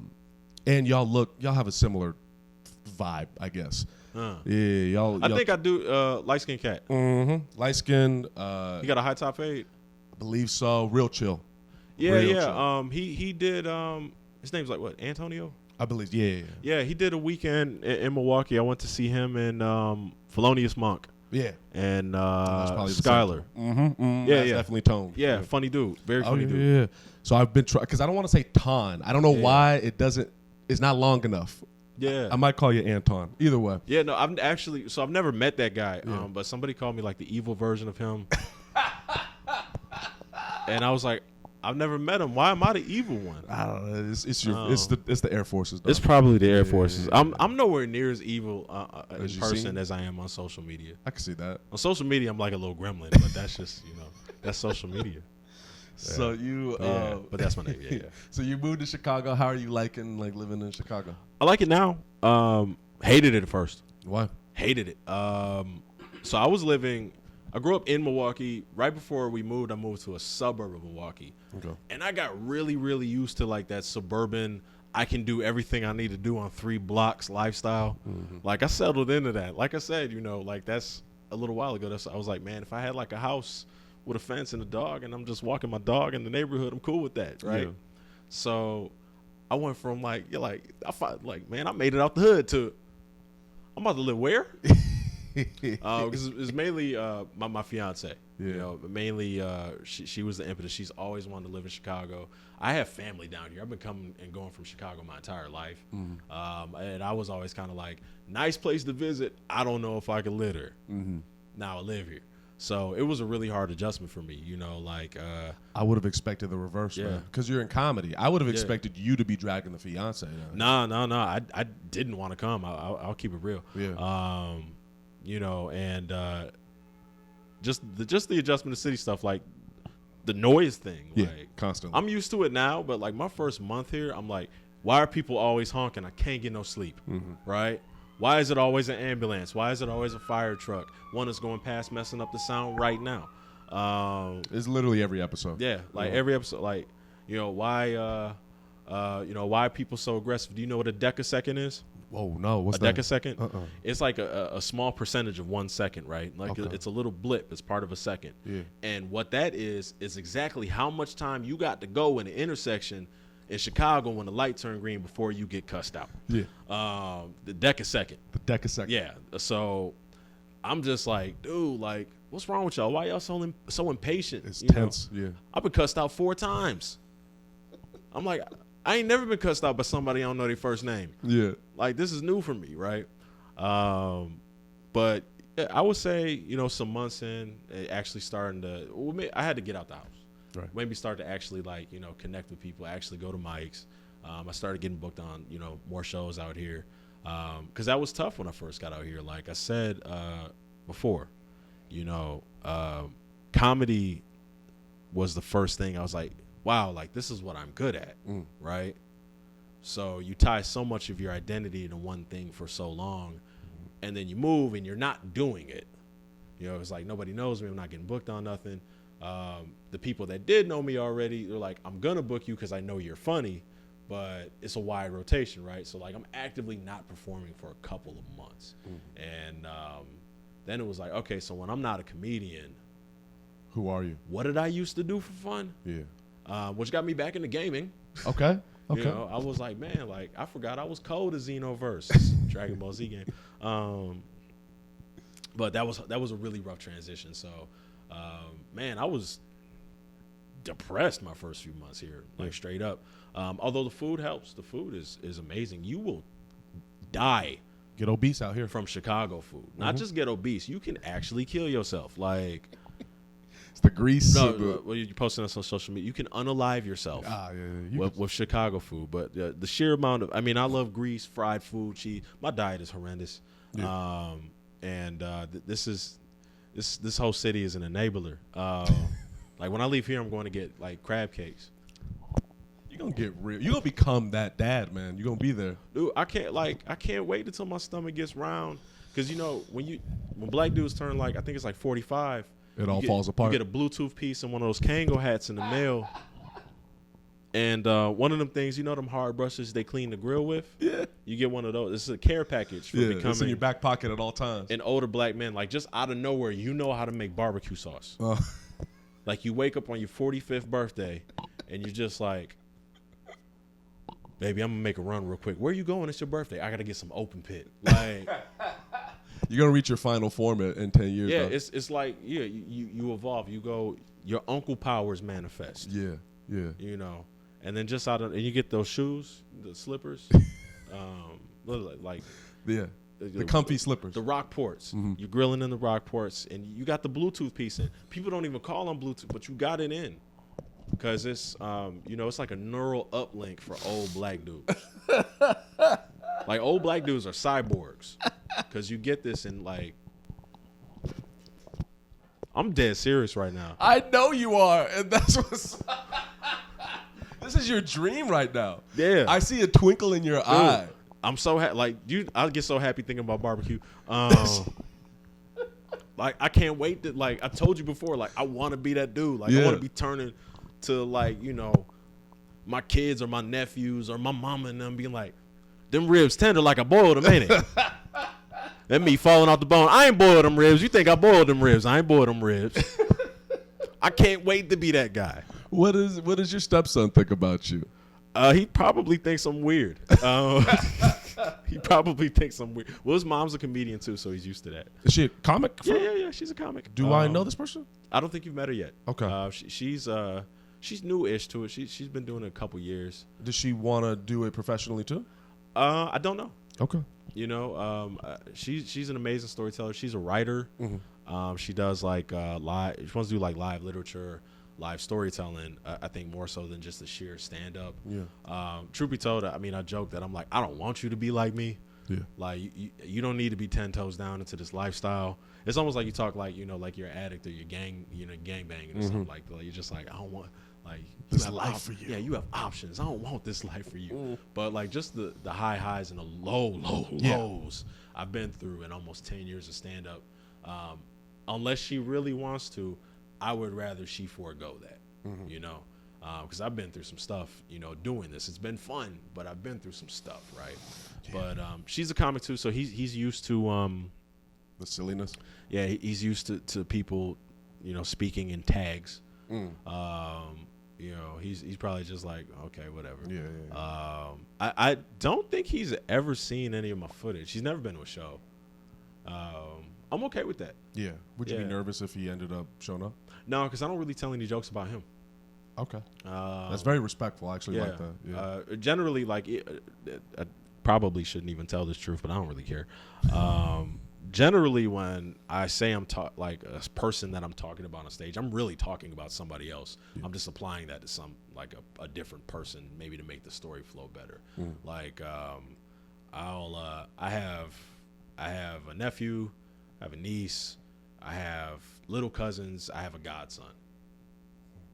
And y'all have a similar vibe, I guess. Yeah, I think I do. Light skinned cat. Mm-hmm. Light skinned. He got a high top fade. I believe so. Real chill. Yeah. Real chill. He did. His name's like what? Antonio. I believe. Yeah. Yeah. He did a weekend in Milwaukee. I went to see him in Felonious Monk. Yeah. And Skylar. Mm-hmm. Yeah. Definitely Tone. Yeah. Funny dude. Very funny dude. Yeah. So I've been trying, because I don't want to say Ton. I don't know why it's not long enough. Yeah. I might call you Anton. Either way. Yeah, no, I've never met that guy. Yeah. But somebody called me like the evil version of him. And I was like, I've never met him. Why am I the evil one? I don't know. It's the Air Forces. Though. It's probably the Air Forces. Yeah. I'm nowhere near as evil in person as I am on social media. I can see that. On social media, I'm like a little gremlin, but that's just that's social media. So you, but that's my name. Yeah. So you moved to Chicago. How are you liking living in Chicago? I like it now. Hated it at first. Why? Hated it. So I grew up in Milwaukee. Right before we moved, I moved to a suburb of Milwaukee. Okay. And I got really, really used to like that suburban, I can do everything I need to do on 3 blocks lifestyle. Mm-hmm. Like I settled into that. Like I said, like that's a little while ago. I was like, man, if I had like a house with a fence and a dog and I'm just walking my dog in the neighborhood, I'm cool with that, right? Yeah. So I went from man, I made it out the hood to I'm about to live where? Because it's mainly my fiance. Yeah. Mainly she was the impetus. She's always wanted to live in Chicago. I have family down here. I've been coming and going from Chicago my entire life. Mm-hmm. And I was always kind of like, nice place to visit. I don't know if I could live here. Mm-hmm. Now I live here. So it was a really hard adjustment for me, you know, like I would have expected the reverse, man, because you're in comedy. I would have expected you to be dragging the fiance. No. I didn't want to come. I'll keep it real. Yeah. You know, and just the adjustment to city stuff, like the noise thing. Yeah, like, constantly. I'm used to it now, but like my first month here, I'm like, why are people always honking? I can't get no sleep, right? Why is it always an ambulance? Why is it always a fire truck? One is going past, messing up the sound right now. It's literally every episode. Yeah, like every episode. Like, you know, why are people so aggressive? Do you know what a decasecond is? Oh no, what's a that? decasecond? It's like a small percentage of 1 second, right? Like it's a little blip. It's part of a second. Yeah. And what that is exactly how much time you got to go in the intersection in Chicago when the light turned green before you get cussed out. Yeah. The decasecond. The decasecond. Yeah. So I'm just like, dude, like, what's wrong with y'all? Why y'all so impatient? It's tense. Yeah. I've been cussed out 4 times. I'm like, I ain't never been cussed out by somebody I don't know their first name. Yeah. Like, this is new for me, right? But yeah, I would say, you know, some months in, actually starting to, I had to get out the house. Right. Maybe start to actually, like, you know, connect with people, actually go to mics. I started getting booked on, you know, more shows out here. Because that was tough when I first got out here. Like I said before, you know, comedy was the first thing I was like, wow, like, this is what I'm good at, right? So you tie so much of your identity to one thing for so long, and then you move and you're not doing it. You know, it's like, nobody knows me. I'm not getting booked on nothing. The people that did know me already, they're like, I'm going to book you because I know you're funny, but it's a wide rotation, right? So, like, I'm actively not performing for a couple of months. And then it was like, okay, so when I'm not a comedian, who are you? What did I used to do for fun? Yeah. Which got me back into gaming. Okay. You know, I was like, man, like, I forgot I was cold as Xenoverse, Dragon Ball Z game. But that was a really rough transition. So, man, I was depressed my first few months here, like, straight up. Although the food helps. The food is amazing. You will die. Get obese out here. From Chicago food. Not just get obese. You can actually kill yourself. Like, it's the grease. No, well, you're posting this on social media. You can unalive yourself with Chicago food. But the sheer amount of, I mean, I love grease, fried food, cheese. My diet is horrendous. Yeah. This whole city is an enabler. Like, when I leave here, I'm going to get, like, crab cakes. You're gonna get real. You're gonna become that dad, man. You're gonna be there. Dude, I can't wait until my stomach gets round. Cause, you know, when black dudes turn, like, I think it's like 45, it all falls apart. You get a Bluetooth piece and one of those Kango hats in the mail. And one of them things, you know, them hard brushes they clean the grill with? Yeah. You get one of those. It's a care package for becoming. It's in your back pocket at all times. An older black man, like, just out of nowhere, you know how to make barbecue sauce. Like, you wake up on your 45th birthday and you're just like, baby, I'm gonna make a run real quick. Where you going? It's your birthday. I gotta get some open pit. Like, you're gonna reach your final form in 10 years. Yeah, though. it's like, yeah, you evolve. You go, your uncle powers manifest. Yeah. You know, and then just and you get those shoes, the slippers, like the comfy slippers, the Rockports. You're grilling in the Rockports, and you got the Bluetooth piece in. People don't even call them Bluetooth, but you got it in. Because it's, you know, it's like a neural uplink for old black dudes. Like, old black dudes are cyborgs. Because you get this in, like, I'm dead serious right now. I know you are, and that's what's. This is your dream right now. Yeah. I see a twinkle in your eye. I'm so I get so happy thinking about barbecue. Like, I can't wait to, like, I told you before, like, I want to be that dude. Like, I want to be turning to, like, you know, my kids or my nephews or my mama and them being like, them ribs tender like I boiled them, ain't it? That meat falling off the bone. I ain't boiled them ribs. You think I boiled them ribs. I ain't boiled them ribs. I can't wait to be that guy. What does your stepson think about you? He probably thinks I'm weird. He probably thinks I'm weird. Well, his mom's a comedian too, so he's used to that. Is she a comic? Yeah. She's a comic. Do I know this person? I don't think you've met her yet. Okay. She's new-ish to it. She's been doing it a couple years. Does she want to do it professionally too? I don't know. Okay. You know, she's an amazing storyteller. She's a writer. She does like live. She wants to do like live literature, live storytelling. I think more so than just the sheer stand up. Yeah. Truth be told, I mean, I joke that I'm like, I don't want you to be like me. Yeah. Like you don't need to be 10 toes down into this lifestyle. It's almost like you talk like, you know, like you're an addict or you're gang banging or something like that. You're just like, I don't want like this life for you. Yeah, you have options. I don't want this life for you. But like just the high highs and the lows I've been through in almost 10 years of stand up. Unless she really wants to, I would rather she forego that. You know. Because I've been through some stuff, you know, doing this. It's been fun, but I've been through some stuff, right? Yeah. But she's a comic too, so he's used to the silliness. Yeah, he's used to people, you know, speaking in tags. You know, he's probably just like, okay, whatever. Yeah. I don't think he's ever seen any of my footage. He's never been to a show. I'm okay with that. Yeah. Would you be nervous if he ended up showing up? No, because I don't really tell any jokes about him. Okay. That's very respectful. I actually like that. Yeah. Generally, like, I probably shouldn't even tell this truth, but I don't really care. Generally, when I say I'm like a person that I'm talking about on stage, I'm really talking about somebody else. Yeah. I'm just applying that to some like a different person, maybe to make the story flow better. Like, I have a nephew, I have a niece, I have little cousins, I have a godson.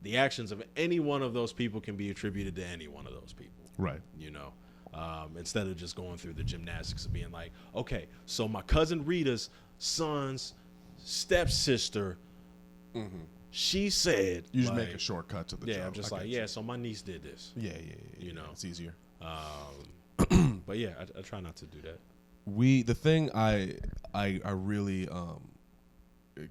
The actions of any one of those people can be attributed to any one of those people. Right. You know, instead of just going through the gymnastics of being like, okay, so my cousin Rita's son's stepsister, she said. You just like, make a shortcut to the joke. Yeah, I'm just like, yeah, so my niece did this. Yeah. You know. It's easier. But yeah, I try not to do that. The thing I really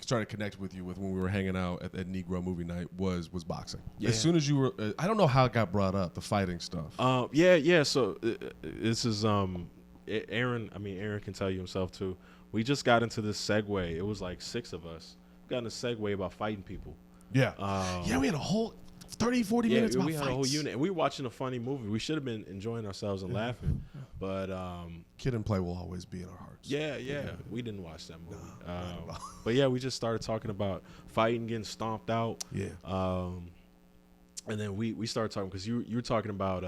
started to connect with you with when we were hanging out at Negro movie night was boxing. Yeah. As soon as you were, I don't know how it got brought up, the fighting stuff. Yeah. So this is Aaron. I mean, Aaron can tell you himself too. We just got into this segue. It was like 6 of us got in a segue about fighting people. Yeah. We had a whole 30, 40 minutes about we had fights. a whole unit, and we were watching a funny movie. We should have been enjoying ourselves and laughing, but Kid and Play will always be in our hearts. Yeah. We didn't watch that movie, but yeah, we just started talking about fighting, getting stomped out. Yeah. And then we started talking because you were talking about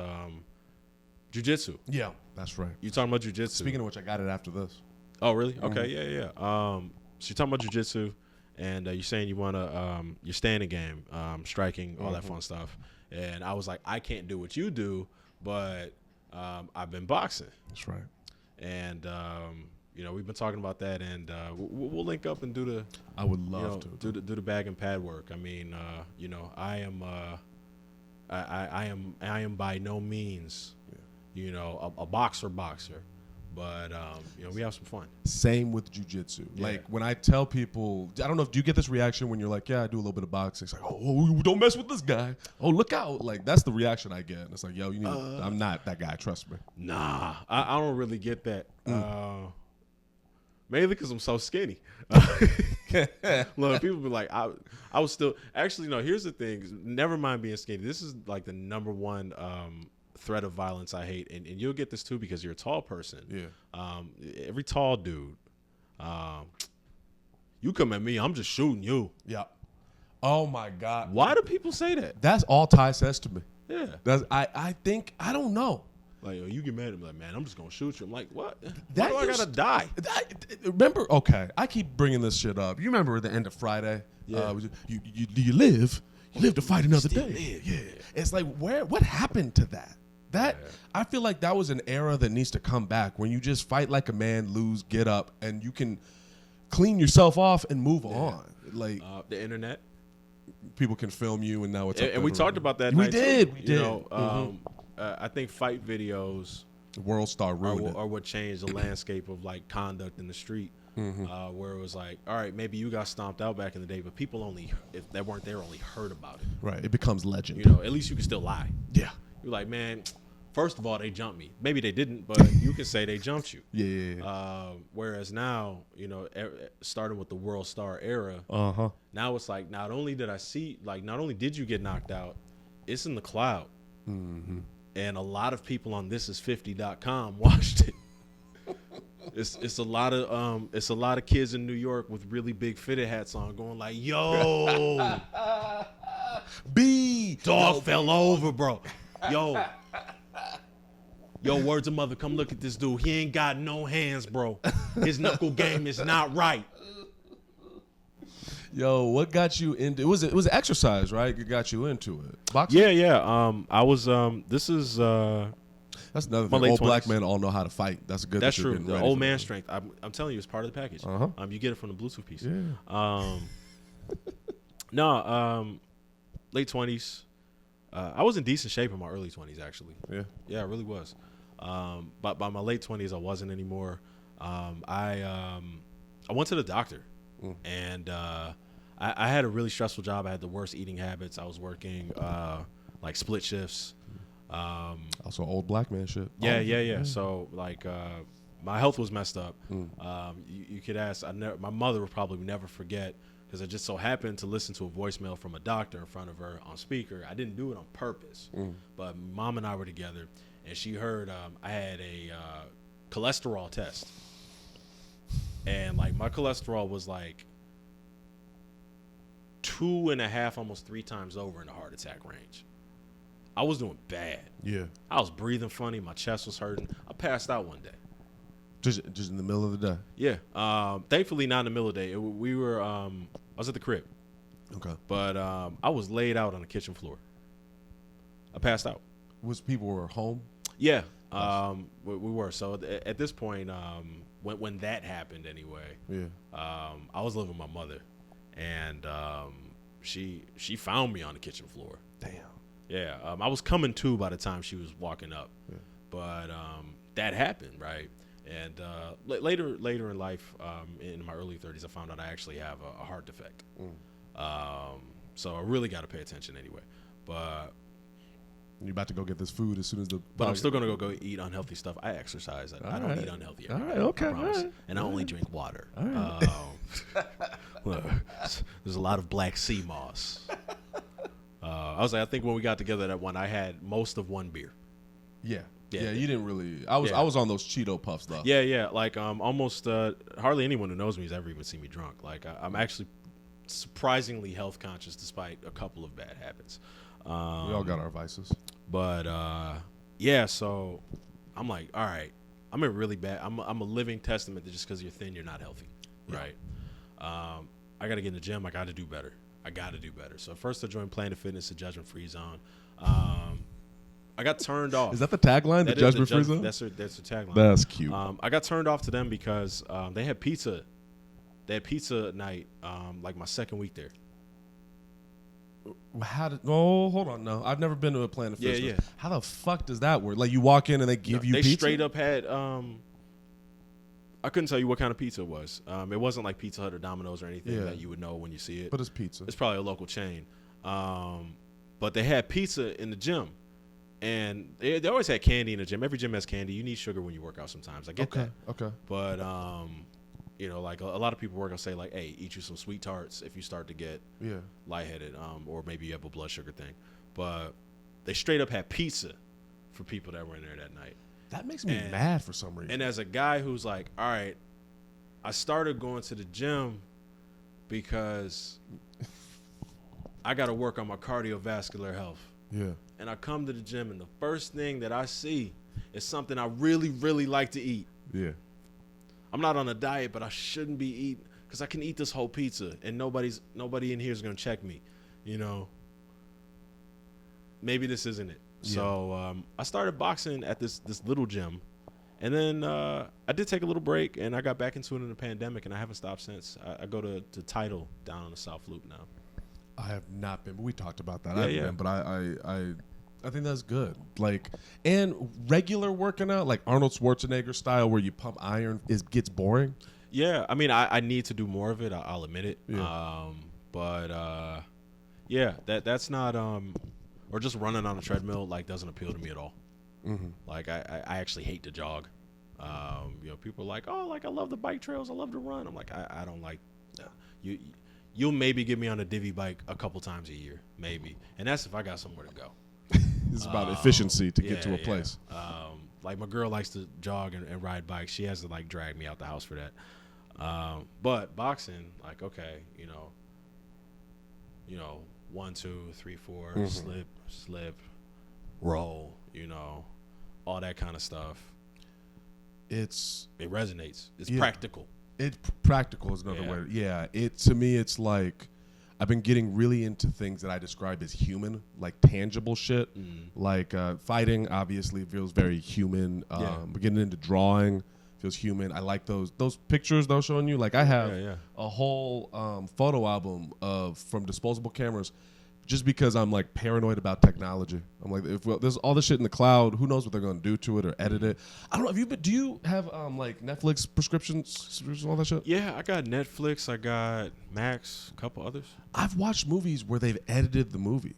jiu-jitsu. Yeah, that's right. You talking about jiu-jitsu? Speaking of which, I got it after this. Oh, really? Okay, yeah. So you're talking about jiu-jitsu. And you're saying you want to your standing game, striking, all that fun stuff. And I was like, I can't do what you do, but I've been boxing. That's right. And you know, we've been talking about that, and we'll link up and do the. I would love to do the bag and pad work. I mean, you know, I am by no means, you know, a boxer. But you know, we have some fun. Same with jiu-jitsu. Yeah. Like when I tell people, I don't know if do you get this reaction when you're like, yeah, I do a little bit of boxing. It's like, oh, don't mess with this guy. Oh, look out! Like that's the reaction I get. And it's like, yo, you need. I'm not that guy. Trust me. Nah, I don't really get that. Mainly because I'm so skinny. Look, people be like, I was still actually no. Here's the thing. Never mind being skinny. This is like the number one threat of violence I hate, and you'll get this too because you're a tall person. Yeah. Every tall dude, you come at me, I'm just shooting you. Yeah. Oh my God. Why do people say that? That's all Ty says to me. Yeah. That's I think I don't know. Like, oh, you get mad at me, like, man, I'm just gonna shoot you. I'm like, what? Why do I gotta die? Remember? Okay, I keep bringing this shit up. You remember the end of Friday? Yeah. You live to fight another day. Live. Yeah. It's like what happened to that? I feel like that was an era that needs to come back when you just fight like a man, lose, get up, and you can clean yourself off and move on. Like the internet, people can film you, and now it's and we talked about that. We night did. Too. You know, I think fight videos, World Star ruined are what changed the landscape of like conduct in the street. Where it was like, all right, maybe you got stomped out back in the day, but people if they weren't there, only heard about it. Right. It becomes legend. You know, at least you can still lie. Yeah. You're like, man, first of all, they jumped me. Maybe they didn't, but you can say they jumped you. Yeah. Whereas now, you know, starting with the World Star era, now it's like not only did you get knocked out, it's in the cloud. And a lot of people on thisis50.com watched it. It's a lot of kids in New York with really big fitted hats on, going like, "Yo, B dog fell over, bro. Yo, words of mother, come look at this dude. He ain't got no hands, bro. His knuckle game is not right." Yo, what got you into? It was exercise, right? It got you into it. Boxing. Yeah. I was. This is. That's another my thing. late Old 20s. black men all know how to fight. That's good. That's that you're true. getting The ready old for man that. strength. I'm telling you, it's part of the package. Uh-huh. You get it from the Bluetooth piece. Yeah. Late 20s. I was in decent shape in my early 20s, actually. Yeah. Yeah, I really was. But by my late 20s, I wasn't anymore. I went to the doctor, and I had a really stressful job. I had the worst eating habits. I was working like split shifts. Also, old black man shit. Yeah. So like, my health was messed up. You could ask. My mother would probably never forget, because I just so happened to listen to a voicemail from a doctor in front of her on speaker. I didn't do it on purpose, but Mom and I were together, and she heard I had a cholesterol test, and like my cholesterol was like 2.5, almost 3 times over in the heart attack range. I was doing bad. Yeah. I was breathing funny. My chest was hurting. I passed out one day. Just in the middle of the day. Yeah. Thankfully, not in the middle of the day. We were. I was at the crib. Okay. But I was laid out on the kitchen floor. I passed out. Was people were home? Yeah. We were. So at this point, when that happened, anyway. Yeah. I was living with my mother, and she found me on the kitchen floor. Damn. Yeah, I was coming to by the time she was walking up, but that happened, right? And later in life, in my early 30s, I found out I actually have a heart defect. So I really got to pay attention anyway. But you're about to go get this food as soon as the. But I'm still gonna go eat unhealthy stuff. I exercise. I don't eat unhealthy. All right, okay, I promise. all right. And I only drink water. All right. Look, there's a lot of black sea moss. I think when we got together that one, I had most of one beer. Yeah. Yeah. Yeah, you didn't really. I was on those Cheeto puffs though. Yeah. Like almost hardly anyone who knows me has ever even seen me drunk. Like I'm actually surprisingly health conscious despite a couple of bad habits. We all got our vices. But yeah, so I'm like, all right, I'm in really bad. I'm a living testament that just because you're thin, you're not healthy, right? I got to get in the gym. I got to do better. So first I joined Planet Fitness, a judgment-free zone. I got turned off. Is that the tagline? The judgment-free zone? That's their tagline. That's cute. I got turned off to them because they had pizza. They had pizza night, like my second week there. Hold on, no. I've never been to a Planet Fitness. Yeah. How the fuck does that work? Like you walk in and they give you they pizza? They straight up had, I couldn't tell you what kind of pizza it was. It wasn't like Pizza Hut or Domino's or anything that you would know when you see it. But it's pizza. It's probably a local chain. But they had pizza in the gym. And they always had candy in the gym. Every gym has candy. You need sugar when you work out sometimes. I get that. Okay. But, like a lot of people work and say like, hey, eat you some sweet tarts if you start to get lightheaded, or maybe you have a blood sugar thing. But they straight up had pizza for people that were in there that night. That makes me mad for some reason. And as a guy who's like, all right, I started going to the gym because I got to work on my cardiovascular health. Yeah. And I come to the gym, and the first thing that I see is something I really, really like to eat. Yeah. I'm not on a diet, but I shouldn't be eating because I can eat this whole pizza, and nobody in here is gonna check me. Maybe this isn't it. Yeah. So I started boxing at this little gym, and then I did take a little break, and I got back into it in the pandemic, and I haven't stopped since. I go to Title down on the South Loop now. I have not been, but we talked about that. Yeah. Been, but I think that's good. Like, and regular working out, like Arnold Schwarzenegger style, where you pump iron, gets boring. Yeah, I mean, I need to do more of it. I'll admit it. Yeah. That's not or just running on a treadmill doesn't appeal to me at all. Mm-hmm. Like I actually hate to jog. People are like, oh, like I love the bike trails, I love to run. I'm like, I don't like you'll maybe get me on a divvy bike a couple times a year, maybe, and that's if I got somewhere to go. It's about efficiency to get to a place. like my girl likes to jog and ride bikes. She has to like drag me out the house for that. But boxing, like, okay, you know, 1, 2, 3, 4, slip, roll, you know, all that kind of stuff. It resonates. It's practical. Practical is another word. Yeah. To me, it's like I've been getting really into things that I describe as human, like tangible shit. Like fighting, obviously, feels very human. Getting into drawing feels human. I like those pictures they'll showing you. Like I have a whole photo album from disposable cameras, just because I'm like paranoid about technology. I'm like, if there's all this shit in the cloud, who knows what they're gonna do to it or edit it? I don't know. Do you have like Netflix prescriptions, all that shit? Yeah, I got Netflix. I got Max. A couple others. I've watched movies where they've edited the movie.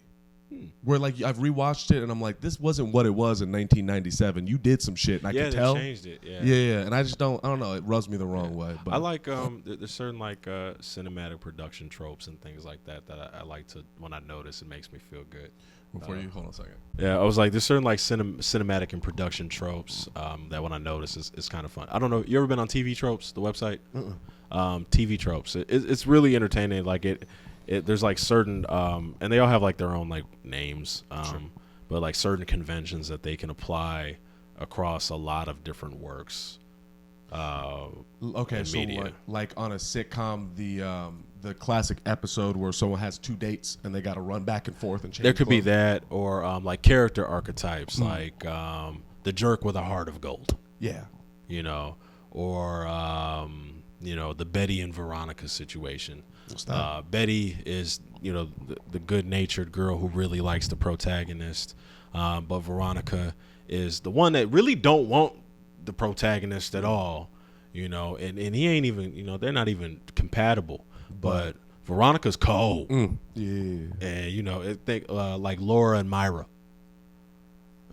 Where like I've rewatched it and I'm like, this wasn't what it was in 1997. You did some shit and I can tell. Yeah, they changed it. Yeah, and I don't know. It rubs me the wrong way. But I like there's certain like cinematic production tropes and things like that I like to, when I notice, it makes me feel good. Hold on a second. Yeah, I was like, there's certain like cinematic and production tropes that when I notice it's kind of fun. I don't know. You ever been on TV Tropes, the website? TV Tropes. It's really entertaining. Like there's like certain and they all have like their own like names, but like certain conventions that they can apply across a lot of different works. Okay, so like on a sitcom, the classic episode where someone has 2 dates and they got to run back and forth and change. There could be that, or like character archetypes, like the jerk with a heart of gold. Yeah, you know, or you know, the Betty and Veronica situation. Betty is, you know, the good-natured girl who really likes the protagonist, but Veronica is the one that really don't want the protagonist at all, you know, and he ain't even, you know, they're not even compatible, but Veronica's cold. Yeah. And, you know, like Laura and Myra.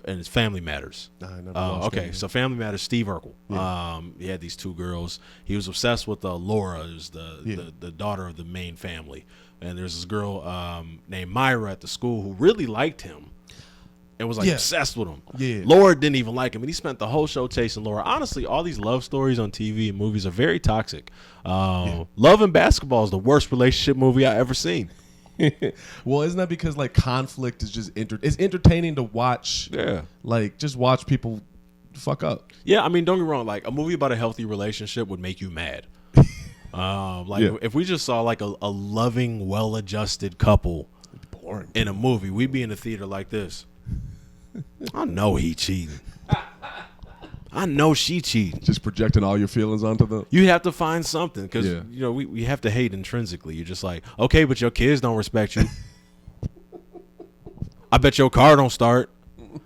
And it's Family Matters. Okay, so Family Matters, Steve Urkel. Yeah. He had these 2 girls. He was obsessed with Laura, who's the daughter of the main family. And there's this girl named Myra at the school who really liked him and was like obsessed with him. Yeah. Laura didn't even like him, and he spent the whole show chasing Laura. Honestly, all these love stories on TV and movies are very toxic. Love and Basketball is the worst relationship movie I ever seen. Well, isn't that because like conflict is just it's entertaining to watch? Yeah, like just watch people fuck up. Yeah, I mean, don't get me wrong. Like a movie about a healthy relationship would make you mad. If we just saw like a loving, well-adjusted couple in a movie, we'd be in the theater like this. I know he cheating. I know she cheating. Just projecting all your feelings onto them. You have to find something because you know we have to hate intrinsically. You're just like, okay, but your kids don't respect you. I bet your car don't start.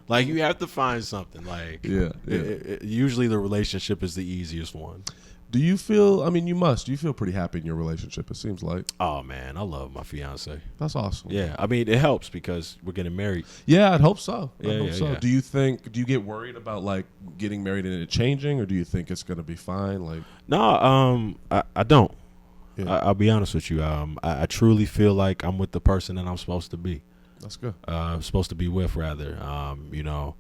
Like you have to find something. Like usually the relationship is the easiest one. Do you feel? I mean, you must. Do you feel pretty happy in your relationship? It seems like. Oh man, I love my fiance. That's awesome. Yeah, I mean, it helps because we're getting married. Yeah, I'd hope so. Yeah. Do you get worried about like getting married and it changing, or do you think it's gonna be fine? Like, no, I don't. Yeah. I'll be honest with you. I truly feel like I'm with the person that I'm supposed to be. That's good. I'm supposed to be with, rather. You know,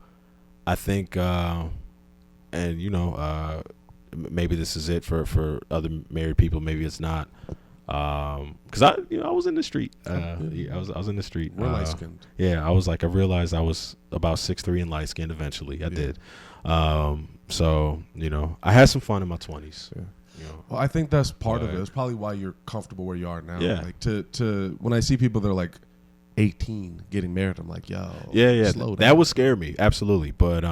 I think, and you know, maybe this is it for other married people. Maybe it's not. Because I was in the street. I was in the street. We're light skinned. Yeah, I realized I was about 6'3" and light skinned. Eventually, I did. So you know, I had some fun in my 20s. Yeah. You know, well, I think that's part of it. It's probably why you're comfortable where you are now. Yeah. Like to when I see people that are like 18 getting married, I'm like, yo. Yeah. Slow down. That would scare me, absolutely. But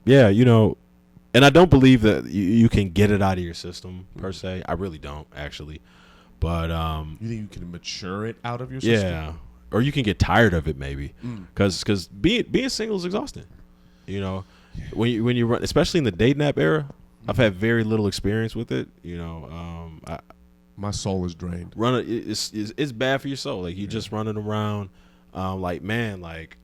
yeah, you know. And I don't believe that you can get it out of your system per se. I really don't, actually. But you think you can mature it out of your system? Yeah, or you can get tired of it maybe, because being single is exhausting. You know, when you run, especially in the dating app era, I've had very little experience with it. You know, my soul is drained. It's bad for your soul. Like you're just running around, like man, like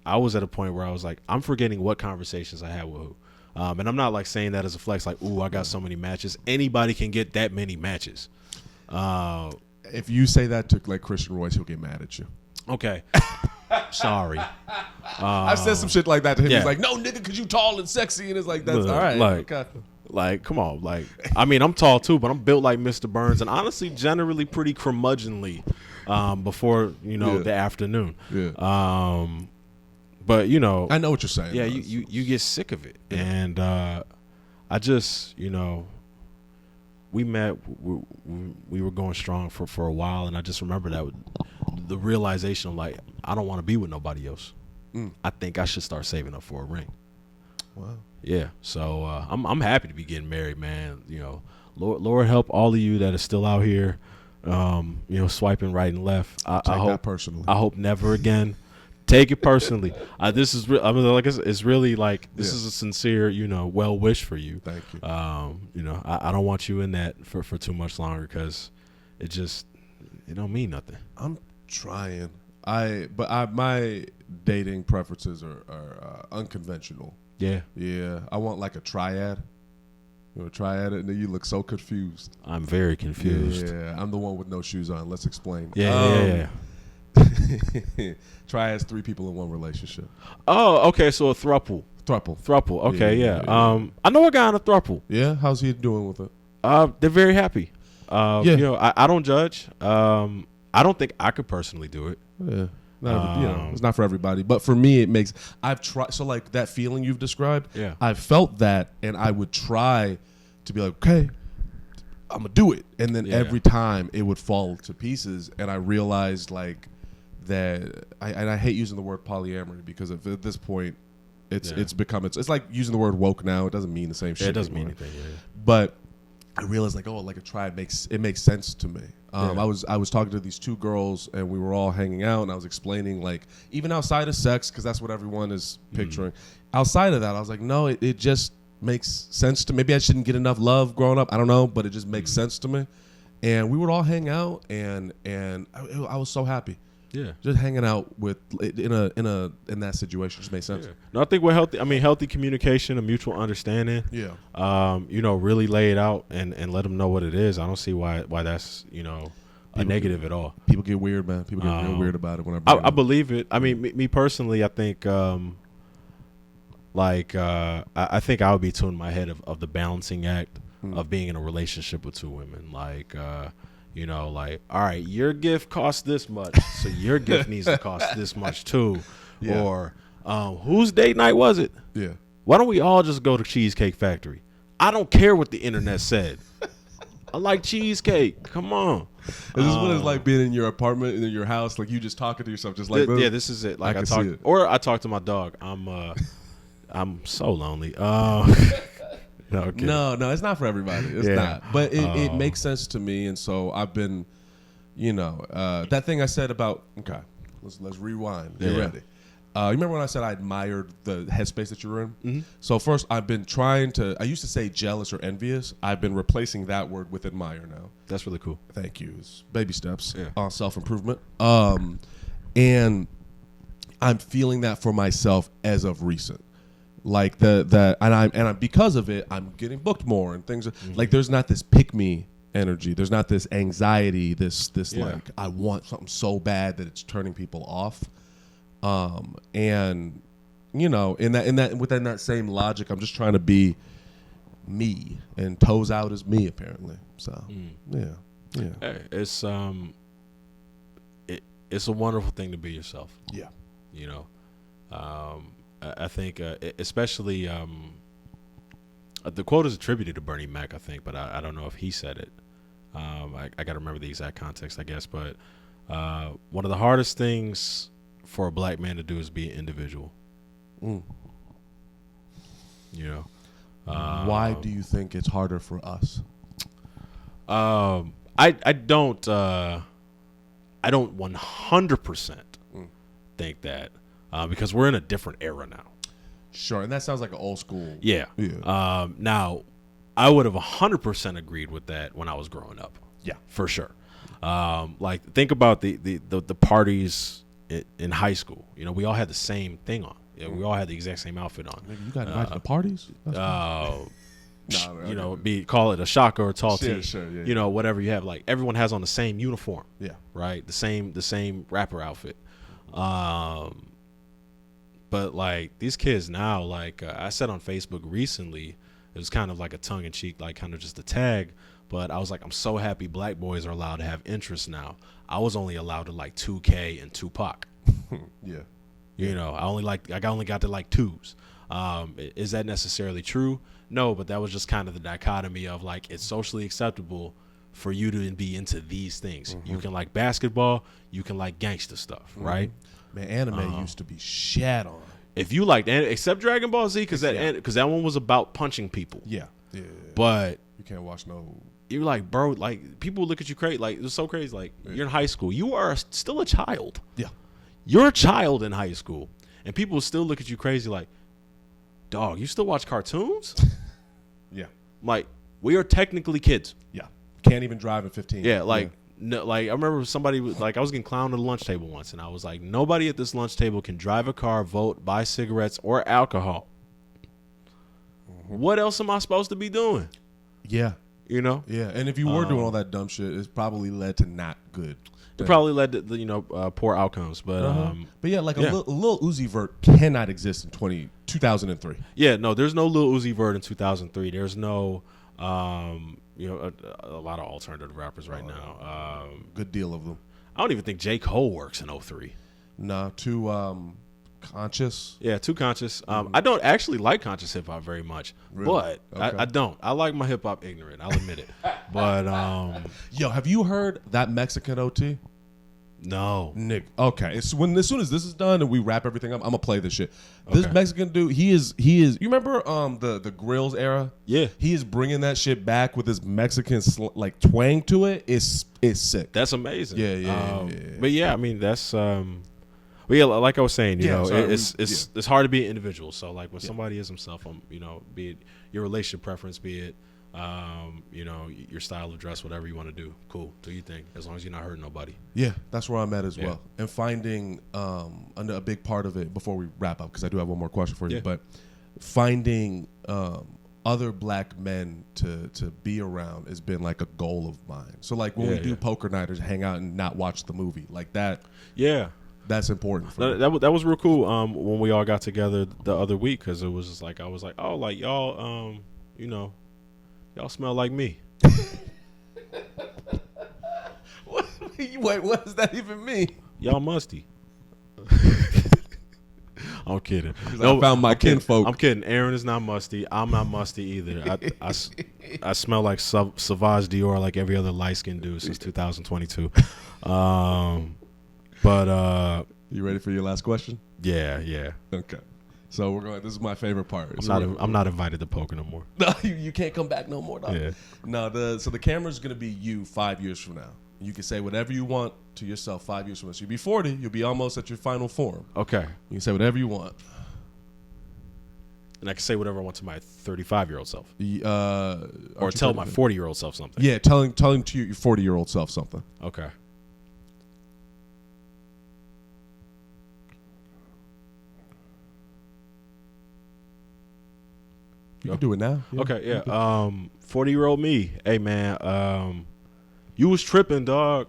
I was at a point where I was like, I'm forgetting what conversations I had with who. And I'm not like saying that as a flex, like, ooh, I got so many matches. Anybody can get that many matches. If you say that to like Christian Royce, he'll get mad at you. Okay. Sorry. I said some shit like that to him. Yeah. He's like, no, nigga, because you tall and sexy. And it's like, that's Look, all right. like, Like, come on. Like, I mean, I'm tall too, but I'm built like Mr. Burns, and honestly, generally pretty curmudgeonly before, the afternoon. Yeah. But, I know what you're saying. Yeah, you get sick of it. Yeah. And I just, we met, we were going strong for a while, and I just remember that the realization of, like, I don't want to be with nobody else. I think I should start saving up for a ring. Wow. Yeah, so I'm happy to be getting married, man. Lord help all of you that are still out here, swiping right and left. I hope that personally. I hope never again. Take it personally. This is it's really like this is a sincere, well wish for you. Thank you. I don't want you in that for too much longer because it don't mean nothing. I'm trying. My dating preferences are unconventional. Yeah. I want like a triad. You want a triad? And then you look so confused. I'm very confused. Yeah, I'm the one with no shoes on. Let's explain. Yeah. Triad's 3 people in one relationship. Oh, okay. So a throuple. Okay, yeah. I know a guy in a throuple. Yeah. How's he doing with it? They're very happy. Yeah. I don't judge. I don't think I could personally do it. Yeah. It's not for everybody, but for me, I've tried. So like that feeling you've described, yeah, I've felt that, and I would try to be like, okay, I'm gonna do it, and then every time it would fall to pieces, and I realized like that. I hate using the word polyamory because at this point, it's become it's like using the word woke now. It doesn't mean the same shit. It doesn't anymore. mean anything. Yeah. But I realized like, like a tribe makes sense to me. I was talking to these 2 girls, and we were all hanging out, and I was explaining like even outside of sex, because that's what everyone is picturing. Outside of that, I was like, no, it just makes sense to me. Maybe I shouldn't get enough love growing up. I don't know, but it just makes sense to me. And we would all hang out, and I was so happy. Yeah, just hanging out with in that situation just made sense. Yeah. No, I think we're healthy. I mean, healthy communication, a mutual understanding. Yeah. Really lay it out and let them know what it is. I don't see why that's a negative at all. People get weird, man. People get real weird about it when I believe it. I mean, me personally, I think I think I would be tuned in my head of the balancing act of being in a relationship with 2 women, like. All right, your gift costs this much, so your gift needs to cost this much too. Yeah. Or whose date night was it? Yeah. Why don't we all just go to Cheesecake Factory? I don't care what the internet said. I like cheesecake. Come on. Is this what it's like being in your apartment and in your house? Like you just talking to yourself, just like this? Yeah, this is it. Like I talk to my dog. I'm so lonely. No, it's not for everybody. It's not. But it makes sense to me, and so I've been, that thing I said about. Okay, let's rewind. Get ready. You remember when I said I admired the headspace that you were in? Mm-hmm. So first, I've been trying to. I used to say jealous or envious. I've been replacing that word with admire now. That's really cool. Thank you. It's baby steps on self-improvement. And I'm feeling that for myself as of recent. Like I'm because of it, I'm getting booked more and things. Like there's not this pick me energy. There's not this anxiety. This like I want something so bad that it's turning people off. And within that same logic, I'm just trying to be me, and toes out is me apparently. So yeah. Hey, it's a wonderful thing to be yourself. Yeah. I think, especially, the quote is attributed to Bernie Mac, I think, but I don't know if he said it. I got to remember the exact context, I guess. But one of the hardest things for a black man to do is be an individual. Why do you think it's harder for us? I don't 100% think that. Because we're in a different era now. Sure, and that sounds like an old school. Yeah. Now, I would have 100% agreed with that when I was growing up. Yeah, for sure. Like think about the parties in high school. We all had the same thing on. We all had the exact same outfit on. You got invited to parties? Call it a shocker or a tall tee. Sure, yeah. Whatever you have. Like everyone has on the same uniform. Yeah. Right. The same rapper outfit. But like these kids now, like I said on Facebook recently, it was kind of like a tongue in cheek, like kind of just a tag. But I was like, I'm so happy black boys are allowed to have interests now. I was only allowed to like 2K and Tupac. Yeah. You know, I only got to like twos. Is that necessarily true? No, but that was just kind of the dichotomy of like it's socially acceptable for you to be into these things. You can like basketball, you can like gangster stuff, right? Man, anime used to be shat on. If you liked, except Dragon Ball Z, because that one was about punching people. Yeah. But you can't watch no. You're like, bro, like people look at you crazy. Like it's so crazy. Like you're in high school, you are still a child. Yeah. You're a child in high school, and people still look at you crazy. Like, dog, you still watch cartoons? Yeah. Like we are technically kids. Yeah. Can't even drive at 15. Yeah. Like. No, like I remember somebody like I was getting clowned at a lunch table once, and I was like, nobody at this lunch table can drive a car, vote, buy cigarettes, or alcohol. What else am I supposed to be doing? Yeah, you know. Yeah, and if you were doing all that dumb shit, it's probably led to not good. It probably led to poor outcomes, but yeah, like a little Uzi Vert cannot exist in 2003. Yeah, no, there's no Lil Uzi Vert in 2003. There's no. A lot of alternative rappers right now. Good deal of them. I don't even think J. Cole works in 03. Nah, too conscious. Yeah, too conscious. I don't actually like conscious hip hop very much, but okay. I don't. I like my hip hop ignorant. I'll admit it. But yo, have you heard that Mexican OT? No, Nick. Okay, as soon as this is done and we wrap everything up, I'm gonna play this shit. This Mexican dude, he is. You remember the Grills era? Yeah, he is bringing that shit back with his Mexican like twang to it. It's sick. That's amazing. Yeah. But yeah, I mean that's. But yeah, like I was saying, it's hard to be an individual. So like when somebody is himself, be it your relationship preference, be it. Your style of dress, whatever you want to do, cool. Do you think? As long as you're not hurting nobody. Yeah, that's where I'm at as well. And finding a big part of it before we wrap up, because I do have one more question for you. But finding other black men to be around has been like a goal of mine. So like when we do poker night or hang out and not watch the movie like that. Yeah. That's important for me. That was real cool when we all got together the other week, because it was just like I was like, oh, like y'all y'all smell like me. Wait, what does that even mean? Y'all musty. I'm kidding. I found my kinfolk. I'm kidding. Aaron is not musty. I'm not musty either. I smell like Sauvage Dior like every other light-skinned dude since 2022. But you ready for your last question? Yeah. Okay. So this is my favorite part. I'm not invited to poker no more. No, you can't come back no more, dog. Yeah. No, so the camera's gonna be you 5 years from now. You can say whatever you want to yourself 5 years from now. So you'll be 40, you'll be almost at your final form. Okay. You can say whatever you want. And I can say whatever I want to my 35-year-old self. Or tell my 40-year-old self something. Yeah, telling to your 40-year-old self something. Okay. You can do it now. Yeah. Okay, yeah. 40-year-old me. Hey, man, you was tripping, dog.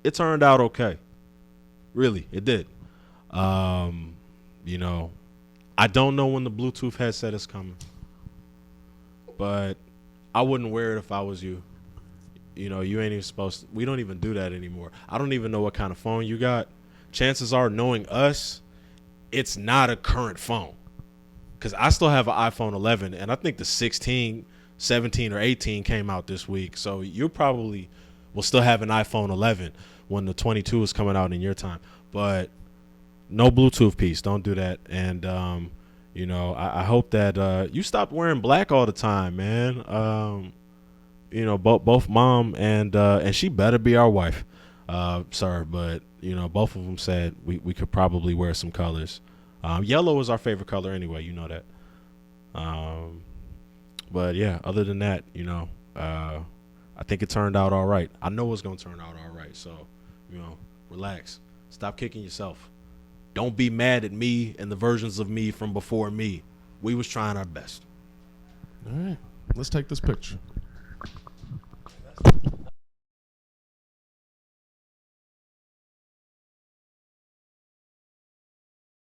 It turned out okay. Really, it did. I don't know when the Bluetooth headset is coming, but I wouldn't wear it if I was you. You ain't even supposed to. We don't even do that anymore. I don't even know what kind of phone you got. Chances are, knowing us, it's not a current phone. Because I still have an iPhone 11, and I think the 16, 17, or 18 came out this week. So you probably will still have an iPhone 11 when the 22 is coming out in your time. But no Bluetooth piece. Don't do that. And, I hope that you stop wearing black all the time, man. Both mom and she better be our wife. Sir, but, both of them said we could probably wear some colors. Yellow is our favorite color anyway, you know that. But yeah, other than that, I think it turned out all right. I know it's going to turn out all right. So, relax. Stop kicking yourself. Don't be mad at me and the versions of me from before me. We was trying our best. All right. Let's take this picture.